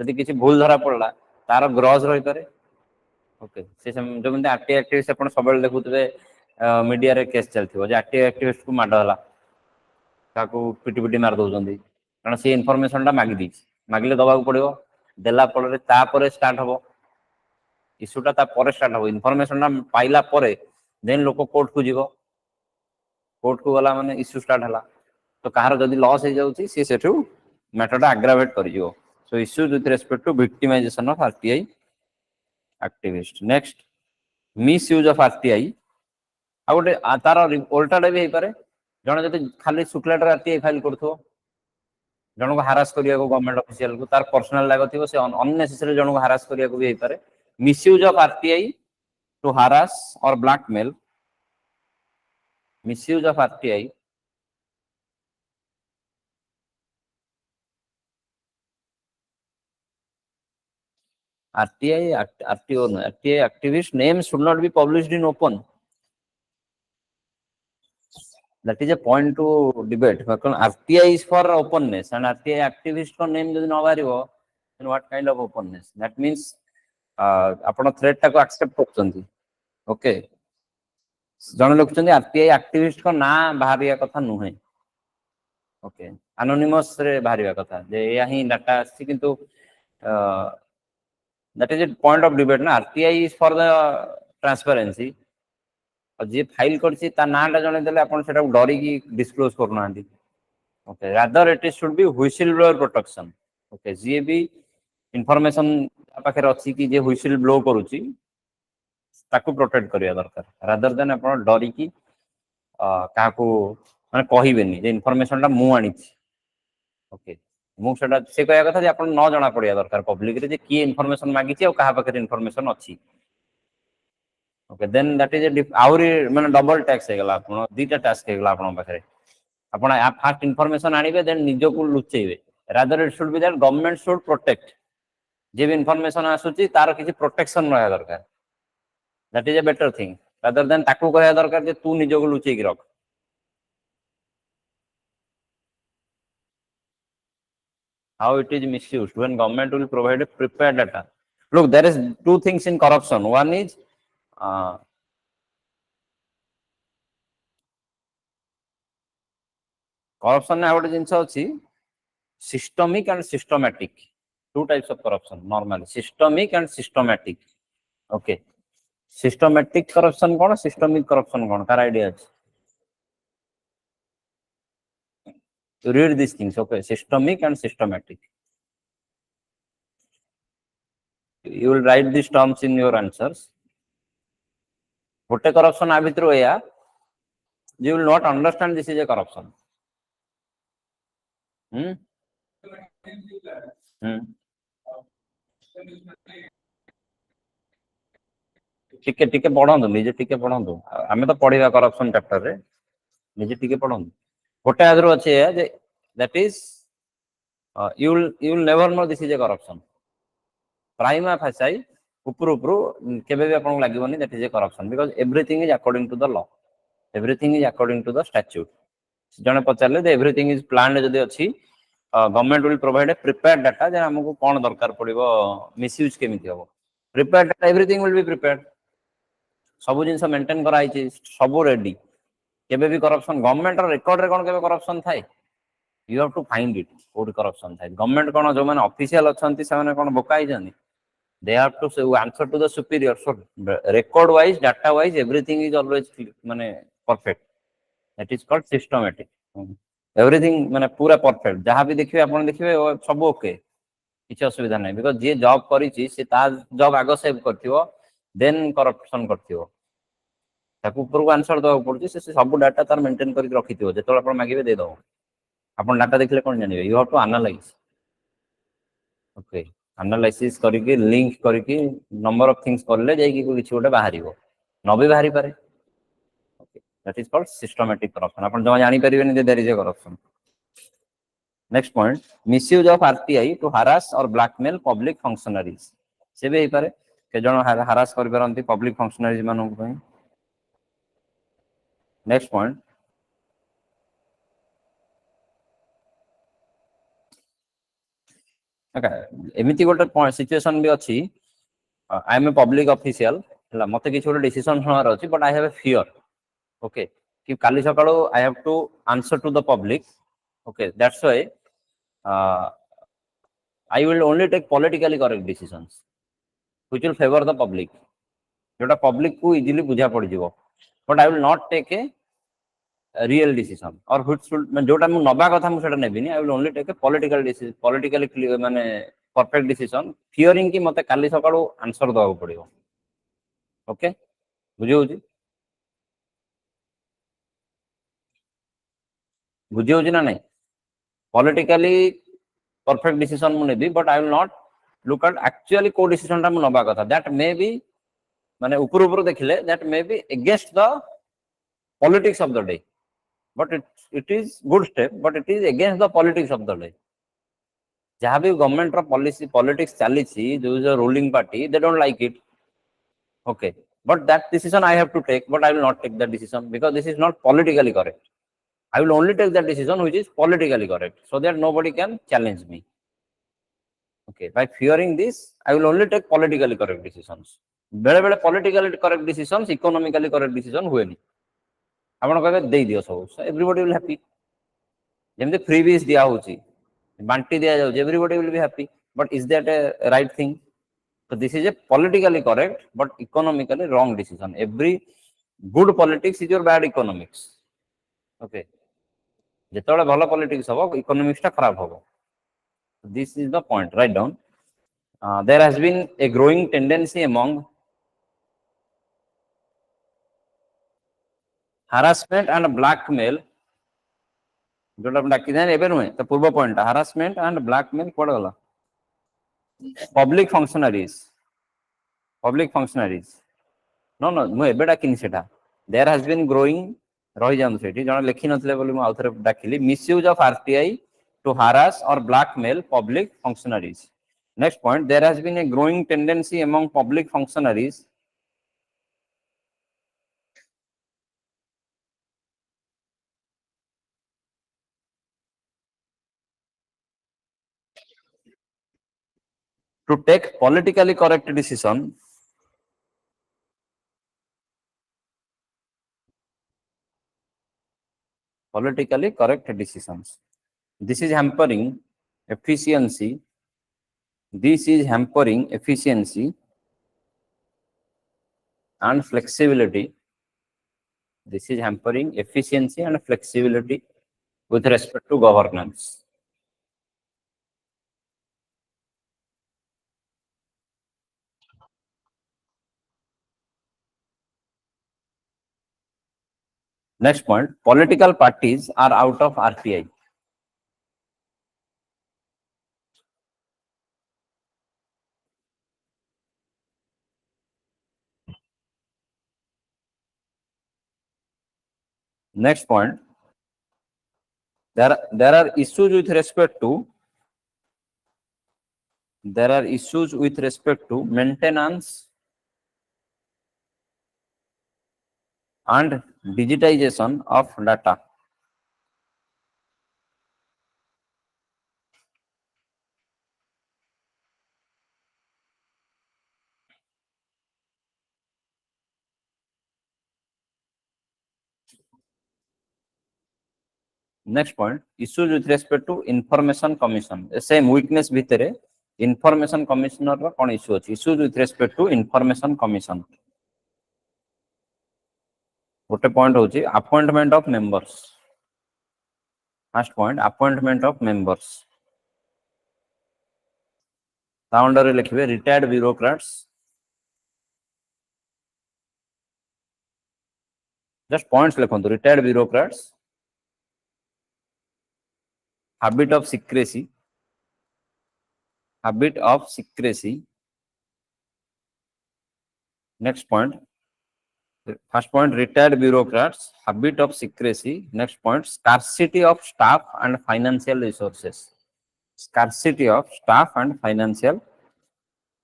यदि किछि भूल धरा पड़ला तार ग्रॉस रहि पारे ओके से जो मैंने आरटीआई एक्टिविस्ट अपन सबल देखुतबे मीडिया रे केस चलथिवो जे आरटीआई एक्टिविस्ट को माड हला ताको पिटी मार दउजंदी कारण से इनफॉरमेशन टा मागी दी मागिले दबाक पड़िबो देला पड़े तापर स्टार्ट हबो इश्यूटा तापर स्टार्ट हबो इनफॉरमेशन टा पाइला परे देन लोक कोर्ट को जीवो कोर्ट को गला माने इश्यू स्टार्ट हला तो कहार जदी लॉस हे जाउची से सेठू मैटर टा एग्रावेट कर जिवो so issues with respect to victimisation of RTI activist next misuse of RTI आ गोटे तार उल्टाटा भी हे पारे जने जदी खाली शुक्लाटर आरटीआई फाइल करथो जन को हारास करिया को गवर्नमेंट ऑफिशियल को तार पर्सनल लागो थिबो से अननेसेसरी जन को हारास करिया को भी हे पारे मिसयूज ऑफ आरटीआई टू हारास और blackmail misuse of RTI RTI activist names should not be published in open. That is a point to debate. RTI is for openness and RTI activist ko name jodi na baribo then what kind of openness? That means apna threat ta ko accept korchanti okay जन लिखुचंदी RTI activist को ना बाहरिया कथा नुहे okay anonymous रे बाहरिया कथा जे या ही data आसी किंतु that is a point of debate ना RTI is for the transparency और जे फाइल करछि ता नाटा जने देले आपण सेटा डरी की डिस्क्लोज करना okay rather it should be whistle blower protection okay जे भी इंफॉर्मेशन पाखे अच्छी कि जे व्हिसिल ब्लो करूची ताकू प्रोटेक्ट करिया दरकार रादर देन आपण डरी की काकू माने कहिबेनी जे इंफॉर्मेशन ता मु आनी ओके मु सेटा से कहया कथा जे आपण न जणा पड़िया दरकार पब्लिक रे जे की इंफॉर्मेशन मागिची और कहा पाखे इंफॉर्मेशन अच्छी okay then that is a आउरी माने डबल टैक्स हे गला आपण दीटा टास्क हे गला आपण पाखे आपण फास्ट इंफॉर्मेशन आनिबे देन निजो को लुचेबे rather it should be that government should protect जे भी इंफॉर्मेशन आसुची तार किसी प्रोटेक्शन रहया दरकार that is a better thing rather than ताकू कहया दरकार जे तू निजो को लुचेकी रख how it is misused when government will provide a prepared data look there is two things in corruption one is corruption na gote jinsa achi systemic and systematic two types of corruption normally systemic and systematic okay systematic corruption kon systemic corruption kon kar idea achi to read these things okay systemic and systematic you will write these terms in your answers gote corruption a bhitru eya you will not understand this is a corruption टिके टिके पढ़ंतु निजे टिके पढ़ंतु आमे तो पढ़िबा corruption chapter रे निजे टिके पढ़ंतु गोटे आदरो अछि जे that is you will never know this is a corruption prima facie upru kebe bi apan lagiboni that is a corruption because everything is according to the law everything is according to the statute jane pacharle the everything is planned jodi achi government will provide a prepared data je हमको कोन दरकार पड़िबो misuse केमिति हो prepared data everything will be prepared सब जिंस maintain कराई छी सब ready केबे भी करप्शन गवर्नमेंट रिकॉर्ड रे कोन केबे करप्शन थाई you have to find it कोड करप्शन थाई गवर्नमेंट कोन जो माने ऑफिशियल अछंती से माने कोन बोकाई जनी they have to answer to the superior so record wise data wise everything is always माने perfect that is called systematic everything माने पूरा परफेक्ट जहां भी देखिबे आपण देखिबे सब ओके किछ असुविधा नै बिकॉज़ जे जॉब करी छी से ता जॉब आगो सेव करथिवो देन करप्शन करथिवो ताकू ऊपर को आंसर दवा पड़छि से सब डाटा तार मेंटेन करि रखिथिवो जेतोल आपण मागिबे दे दो आपण डाटा देखले कोन जानिबे you have to analyze okay analysis करके लिंक करके नंबर ऑफ थिंग्स करले जाई कि किछ गोटे बाहरिबो न भी बाहरी पारे okay that is called systematic corruption आपण जमा जानि परिबेनी जे there is a corruption next point misuse of RTI to harass और ब्लैकमेल पब्लिक फंक्शनरीज से भी पारे के जण हरास कर परंती पब्लिक फंक्शनरीज मानन को नेक्स्ट पॉइंट ओके एमिति गोटे सिचुएशन भी अछि I am a public official हला मते किछ गोटे डिसीजन होनार अछि but I have a fear okay कि काली सकाळो I have to answer to the public okay that's why I will only take politically correct decisions which will favor the public जोटा public को easily बुझा पड़ जिवो but I will not take a real decision or which should मैं जोटा मु नबा कथा मु सेटा नेबिनी I will only take a political decision politically clear माने perfect decision fearing कि मते काली सकाळो आंसर दवा पड़िवो ओके बुझियो ना नहीं politically perfect decision mu nebi but I will not look at actually co decision ta mu naba katha that may be mane upuru dekhile that may be against the politics of the day but it is good step but it is against the politics of the day jaha bhi government ro policy politics chali chi जो is a ruling party they don't like it okay but that decision I have to take but I will not take that decision because this is not politically correct I will only take that decision which is politically correct so that nobody can challenge me. Okay, by fearing this, I will only take politically correct decisions. बेले बेले politically correct decision economically correct decision हुए नहीं आपण कहबे दे दियो सब everybody will happy जेमते freebies दिया होची बांटी दिया जाउ everybody will be happy but is that A right thing so this is a politically correct but economically wrong decision every good politics is your bad economics okay जेतବେଳେ ଭଲ politics हबो economics टा खराब हबो this is the point write down there has been a growing tendency among harassment and blackmail जोटा हम डाकी then एबे नुहे त पूर्व point harassment and blackmail code गला public functionaries no मु एबे डाकिनी सेटा there has been growing रही जाम सेठी जण लेखि नथले बोली मु आउथरे डाकिली misuse of RTI to harass or blackmail public functionaries next point there has been a growing tendency among public functionaries to take politically correct decision politically correct decisions this is hampering efficiency and flexibility this is hampering efficiency and flexibility with respect to governance next point political parties are out of RTI next point there are issues with respect to maintenance and digitization of data next point issues with respect to information commission same weakness bhitere information commissioner ro kon issue अछि issues with respect to information commission गोटे point होची appointment of members first point appointment of members साउंडर लिखबे retired bureaucrats just points लिखंतु retired bureaucrats habit of secrecy next point first point retired bureaucrats habit of secrecy next point scarcity of staff and financial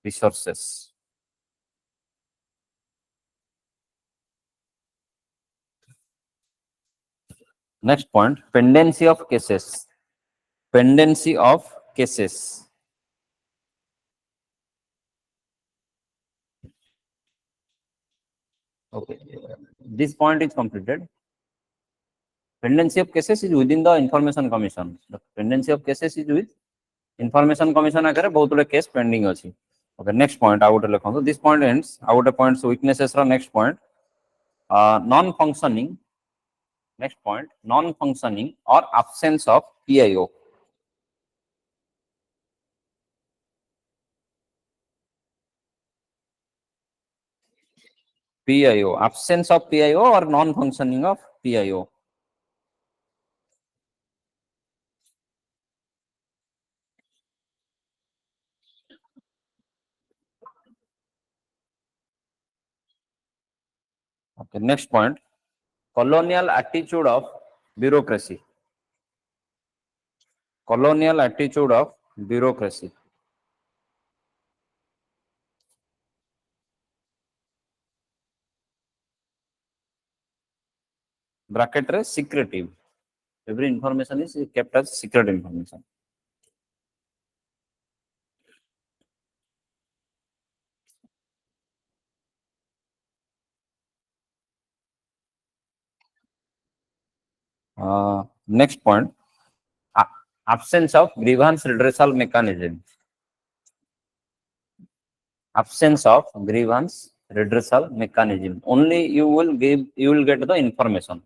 resources next point pendency of cases okay this point is completed pendency of cases is within the information commission the pendency of cases is with information commission agare bahut le case pending achi okay next point I would lekhantu this point ends I would points weaknesses ra next point non functioning next point non functioning or absence of PIO absence of PIO or non functioning of PIO okay next point colonial attitude of bureaucracy bracket re secretive every information is kept as secret information Next point, absence of grievance redressal mechanism. Absence of grievance redressal mechanism. Only you will get the information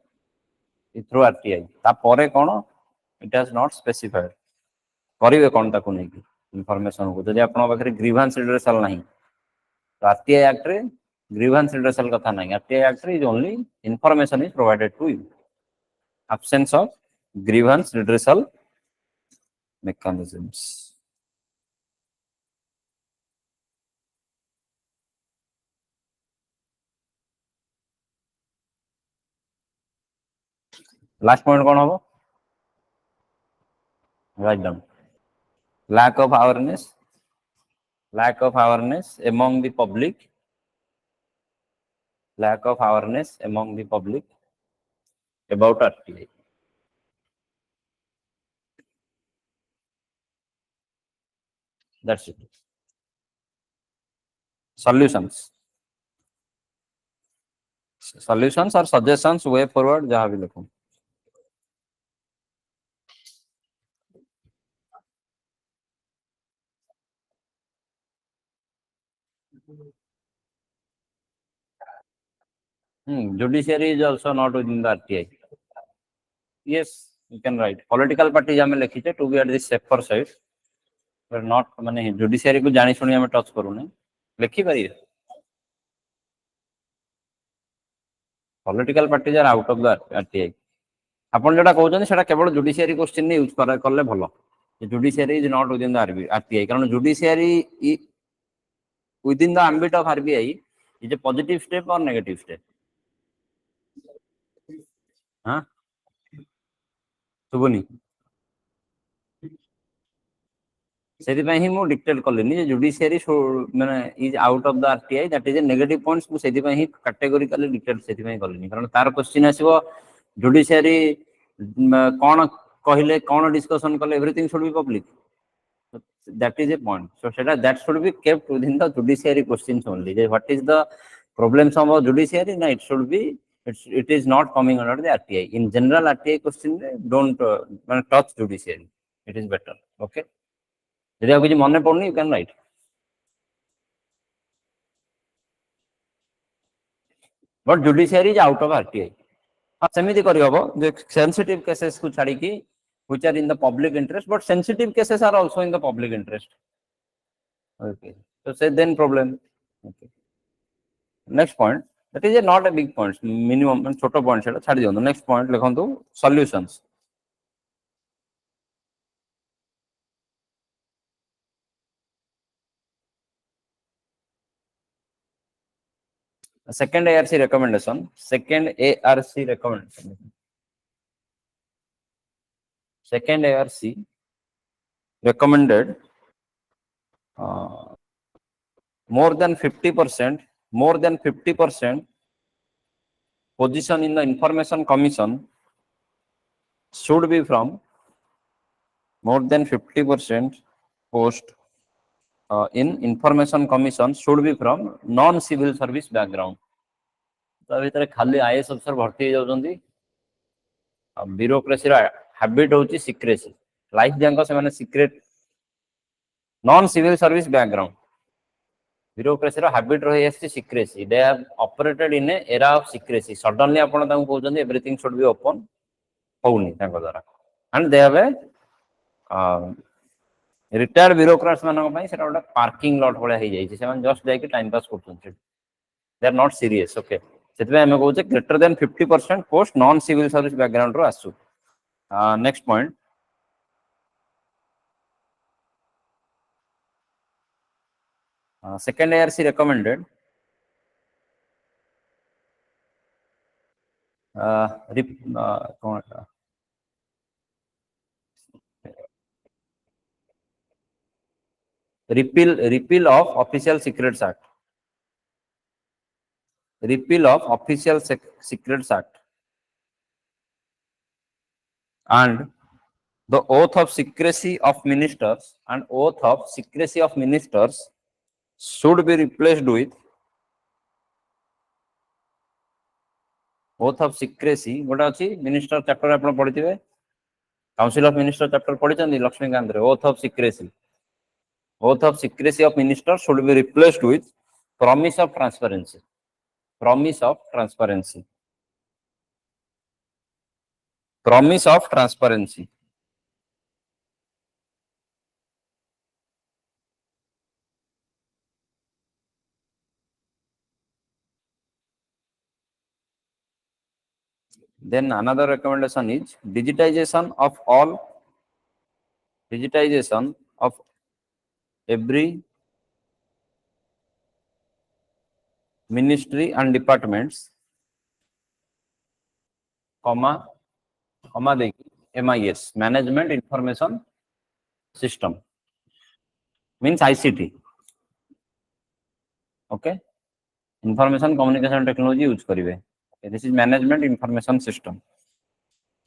through RTI. तापरे कौन? It has not specified. करिवे कौन ताकु नहीं कि information को जदि आपन पाखरे grievance redressal नहीं तो RTI Act रे grievance redressal कथा नहीं. RTI Act रे is only information is provided to you. Absence of grievance redressal mechanisms. Last point कौन होगा? Write down. Lack of awareness among the public. Lack of awareness among the public about RTI. That's it. Solutions or suggestions way forward जहाँ भी लिखूं. Judiciary is also not within the RTI. Yes, you can write. Political parties हमें लिखी थे to be at the safer side. But not माने judiciary को जानी सुनी हमें touch करूँ नहीं. लिखी पारिए. Political parties are out of the RTI. अपन जोड़ा कहते हैं सेटा केवल judiciary क्वेश्चन नहीं यूज करले भलो. Judiciary is not within the RTI. कारण judiciary within the ambit of RBI is a positive step or negative step. हाँ सुबुनी सेदिपाई ही मु डिक्टेट करलेनी जे जुडिशियरी माने is out of the RTI that is A negative points मु सेदिपाई ही categorically dictate सेदिपाई करलेनी कारण तार question आसीबो judiciary कोन कहिले कोन डिस्कशन करले everything should be public that is a point so सेटा that should be kept within the judiciary questions only जे what is the problems of judiciary ना it should be it is not coming under the RTI. In general RTI question don't touch judiciary. It is better. Okay. यदि आप कुछ मन पड़नी you can write. But judiciary is out of RTI. हाँ सेमिति करी होबो जो sensitive cases को छाड़ी की which are in the public interest but sensitive cases are also in the public interest. Okay. So say then problem. Okay. Next point. That is not a big point. Minimum छोटो point सेटा छाड़ी दियो. Next point लिखंतु solutions. Second ARC recommendation. Second ARC recommended more than 50% position in the information commission should be from more than 50% post in information commission should be from non-civil service background. तो भीतर खाली IAS अफसर भर्ती जाउछंदी bureaucracy रा habit होची secrecy life जांको से माने secret non civil service background bureaucracy रा हैबिट रही है secrecy they have operated in a era of secrecy suddenly आपण तांको कहउछंदी एवरीथिंग शुड बी ओपन होउनी तांको द्वारा and they have a retired bureaucrats मानक पई सेटा ओटा पार्किंग लॉट भले हे जाई छै से माने जस्ट जाई के टाइम पास करछन they are not serious okay सेतबे हमें कहउछे greater than 50% post non civil service background रो आसु next point second ARC recommended repeal of Official Secrets Act. Repeal of Official Secrets Act and the oath of secrecy of ministers should be replaced with oath of secrecy गोटे अछि minister chapter आपण पढिथिबे council of minister chapter पढिचंदी लक्ष्मीकांत रे oath of secrecy of minister should be replaced with promise of transparency promise of transparency promise of transparency then another recommendation is digitization of every ministry and departments comma MIS management information system means ICT. Okay, information communication technology use करिवे. Okay, this is management information system.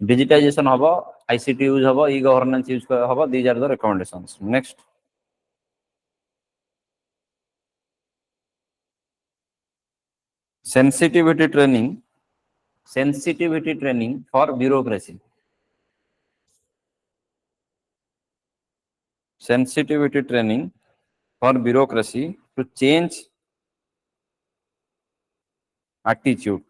Digitization हबो, ICT use हबो, e-governance use हबो. These are the recommendations. Next, sensitivity training for bureaucracy. Sensitivity training for bureaucracy to change attitude.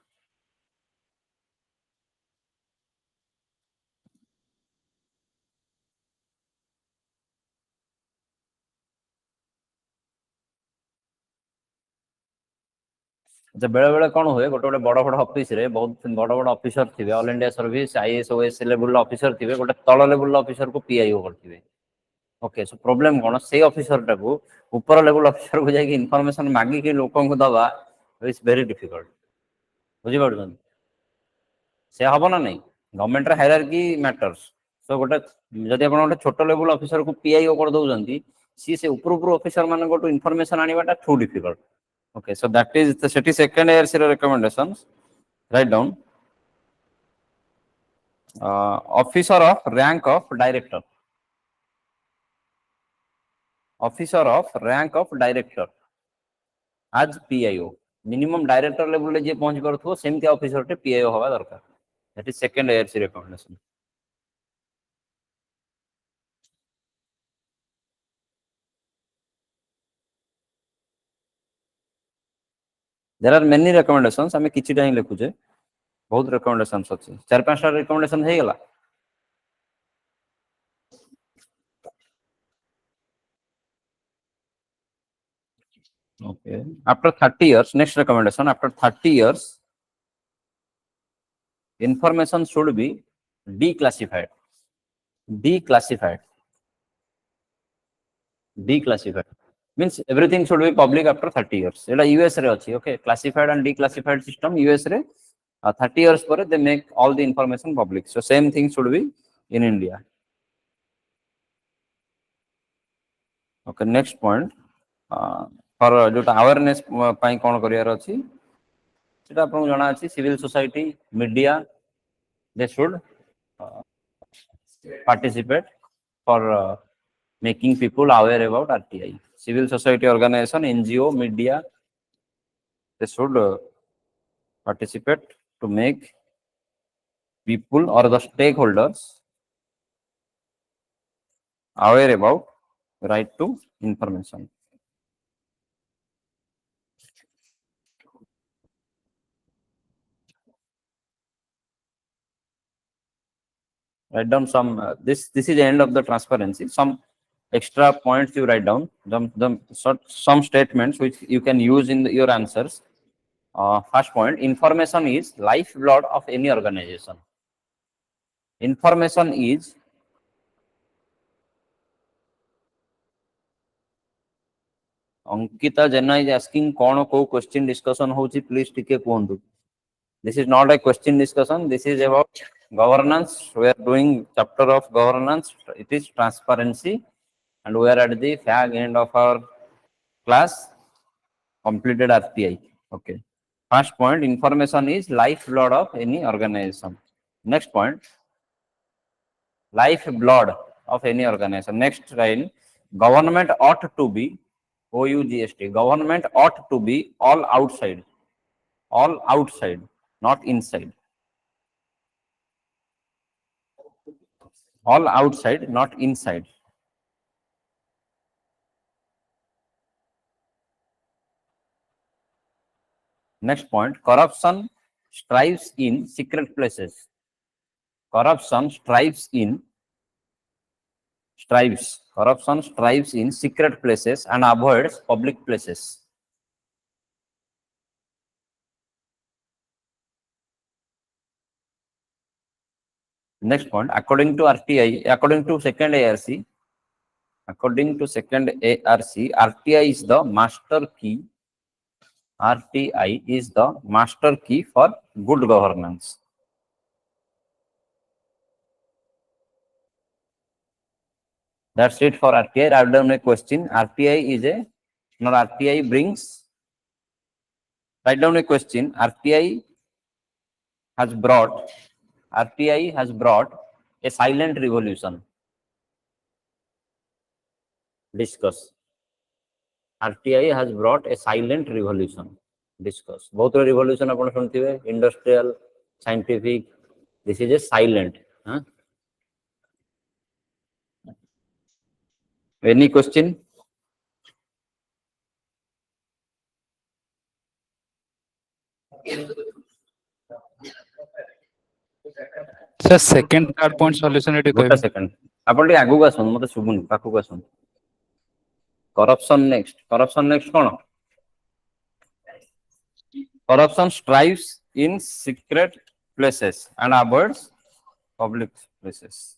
जब बेले बेले कौन हुए गोटे गोटे बड़ बड़ ऑफिस रे बहुत बड़ बड़ ऑफिसर थिबे all India service IAS OS level officer थिबे गोटे तळ लेवल ऑफिसर को पीआईओ करथिबे. ओके सो प्रॉब्लम कोन से ऑफिसर टाको ऊपर लेवल ऑफिसर को जाके इंफॉर्मेशन मागी के लोकन को दबा इट्स वेरी डिफिकल्ट. बुझी पड़छन से हबो ना नहीं गवर्नमेंट रे हायरार्की मैटर्स. सो गोटे जदि आपण गोटे छोट लेवल ऑफिसर को पीआईओ कर दउजंती सी से ऊपर ऊपर ऑफिसर माने को इंफॉर्मेशन आनिबाटा too difficult. Okay, so that is the second year recommendations. Write down officer of rank of director. Officer of rank of director as PIO. Minimum director level ले जे पहुंच परथो सेमती ऑफिसर टे PIO होवा दरकार. That is second year recommendation. There are many recommendations. हमें किछि time लिखुचे बहुत recommendations अछि. 4-5 recommendation हे गेला. Okay. After 30 years, next recommendation, after 30 years, information should be declassified. Declassified means everything should be public after 30 years. Ela US re achi. Okay, classified and declassified system US re 30 years pore they make all the information public. So same thing should be in India. Okay, next point. For जोटा awareness पाई कोन करियार अछि सेटा आपन जणा अछि civil society media they should participate for making people aware about RTI. Civil society organization, NGO, media, they should participate to make people or the stakeholders aware about right to information. Write down some, this is the end of the transparency. Some extra points you write down, some statements which you can use in your answers. First point, information is lifeblood of any organization. Information is Ankita Jenna is asking kono ko question discussion hochi, please take a kuhantu. This is not a question discussion, this is about governance. We are doing chapter of governance, it is transparency, and we are at the fag end of our class, completed RTI. Okay. First point, information is lifeblood of any organization. Next point, lifeblood of any organization. Next line, government ought to be, OUGST, government ought to be all outside. All outside. not inside. All outside, not inside. Next point, corruption strives in secret places. Corruption strives in secret places and avoids public places. Next point, according to RTI, according to second ARC, RTI is the master key. RTI is the master key for good governance. That's it for RTI. Write down a question. RTI is a, not RTI brings. Write down a question. RTI has brought a silent revolution. Discuss. RTI has brought a silent revolution. Discuss. Both the revolution upon suntive, industrial, scientific. This is a silent. Huh? Any question? Sir, second, third point solution it Wait a second. Upon agu asun, mate subun, paku asun. Corruption next. Kono? Corruption strives in secret places and avoids public places.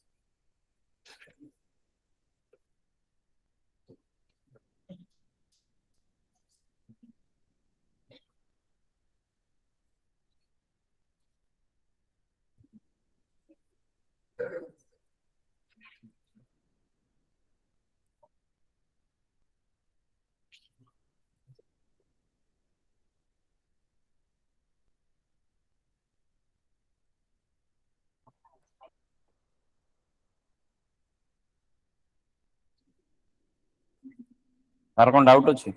Doubt ଅଛି?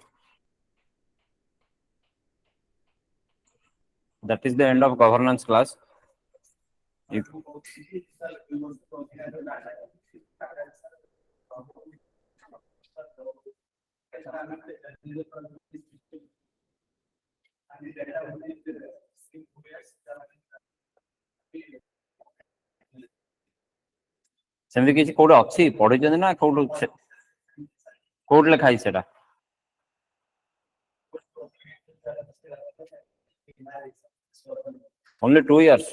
That is the end of governance class. If ସେମିତି କିଛି କୋଉଠି ଅଛି ପଢିଛନ୍ତି ନା କୋଉଠି ଲେଖା ହେଇଛି ସେଟା? Only 2 years.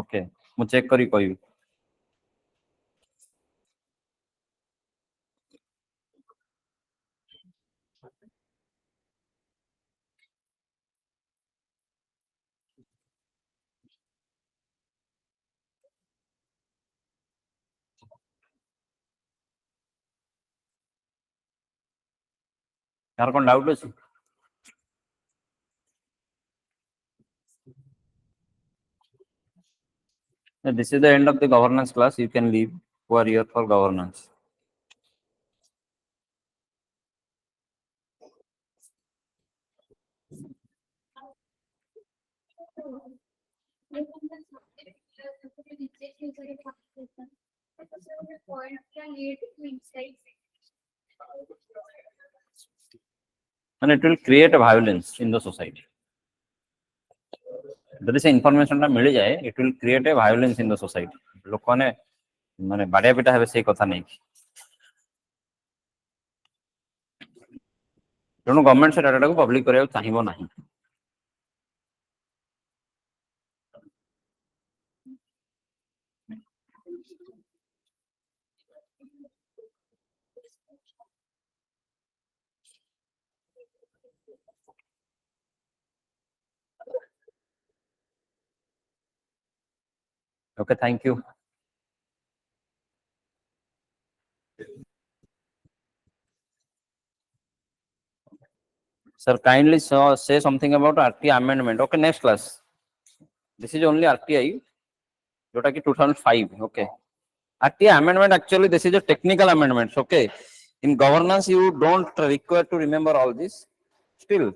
Okay, ମୁଁ ଚେକ୍ କରି କହିବି. Kar kon doubt ଅଛି? This is the end of the governance class. You can leave who are here for governance. And it will create a violence in the society. There is information that मिल जाए, it will create a violence in the society. लोगों ने माने बाड़े बेटा है वैसे कथा नहीं. तेणु गवर्नमेंट से डाटा को पब्लिक करिया चाहिबो नहीं. Okay, thank you. Sir, kindly say something about RTI amendment. Okay, next class. This is only RTI, jota ki 2005. Okay. RTI amendment, actually, this is a technical amendments. Okay. In governance, you don't require to remember all this. Still,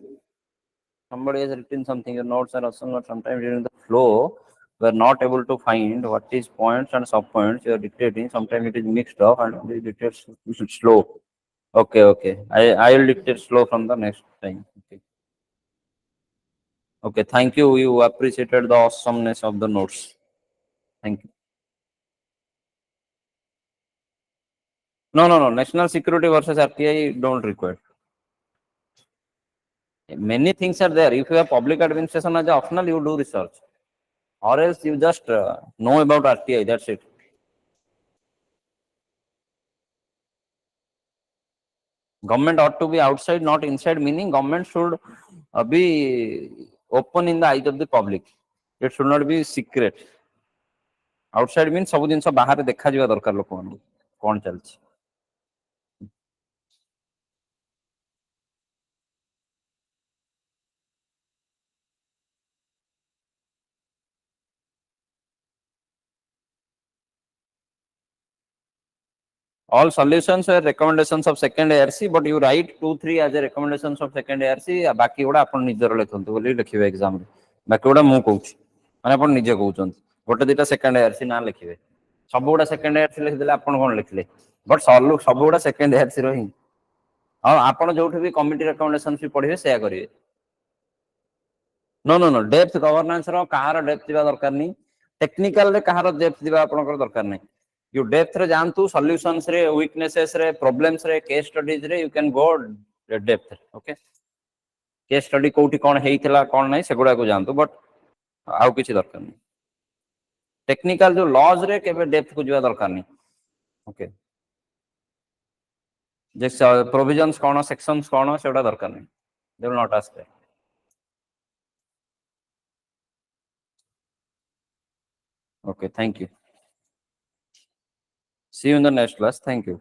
somebody has written something, your notes are also not sometimes during the flow, we are not able to find what is points and sub points you are dictating. Sometimes it is mixed up and it dictates slow. Okay, okay. I will dictate slow from the next time. Okay. Okay, thank you. You appreciated the awesomeness of the notes. Thank you. No, no, no. National security versus RTI don't require. Many things are there. If you have public administration as an optional, you do research. Or else you just know about RTI. That's it. Government ought to be outside, not inside, meaning government should be open in the eyes of the public. It should not be secret. Outside means ସବୁ ଜିନିଷ ବାହାରେ ଦେଖାଯିବା ଦରକାର ଲୋକମାନଙ୍କୁ କଣ ଚାଲିଛି। All solutions were recommendations of second ARC, but you write 2-3 as a recommendations of second ARC. बाकी गुड़ा अपन निजर लिखंतु बोली लिखिबे एग्जाम रे। बाकी गुड़ा मु कहूची माने अपन निजे कहउचंत गोटे दिटा सेकंड ARC ना लिखिबे। सब गुड़ा सेकंड ARC लिख देले अपन कोन लिखले बट सब गुड़ा सेकंड ARC रही। हां आपण जोठी भी कमिटी रिकमेंडेशंस भी पढिबे सेया करिवे। No no no depth governance रो कहार डेप्थ दिबा दरकार नहीं। टेक्निकल रे कहार डेप्थ दिबा आपनकर दरकार नहीं। You depth रे जानतु solutions रे weaknesses रे problems रे case studies रे you can go depth okay case study कोठी कोन हेइथिला कोन नै सेगुडा को जानतु बट आउ किछि दरकार नै टेक्निकल जो लॉज रे केबे डेप्थ को जिवा दरकार नै ओके जे प्रोविजंस कोन सेक्शंस कोन सेगुडा दरकार नै they will not ask okay thank you see you in the next class thank you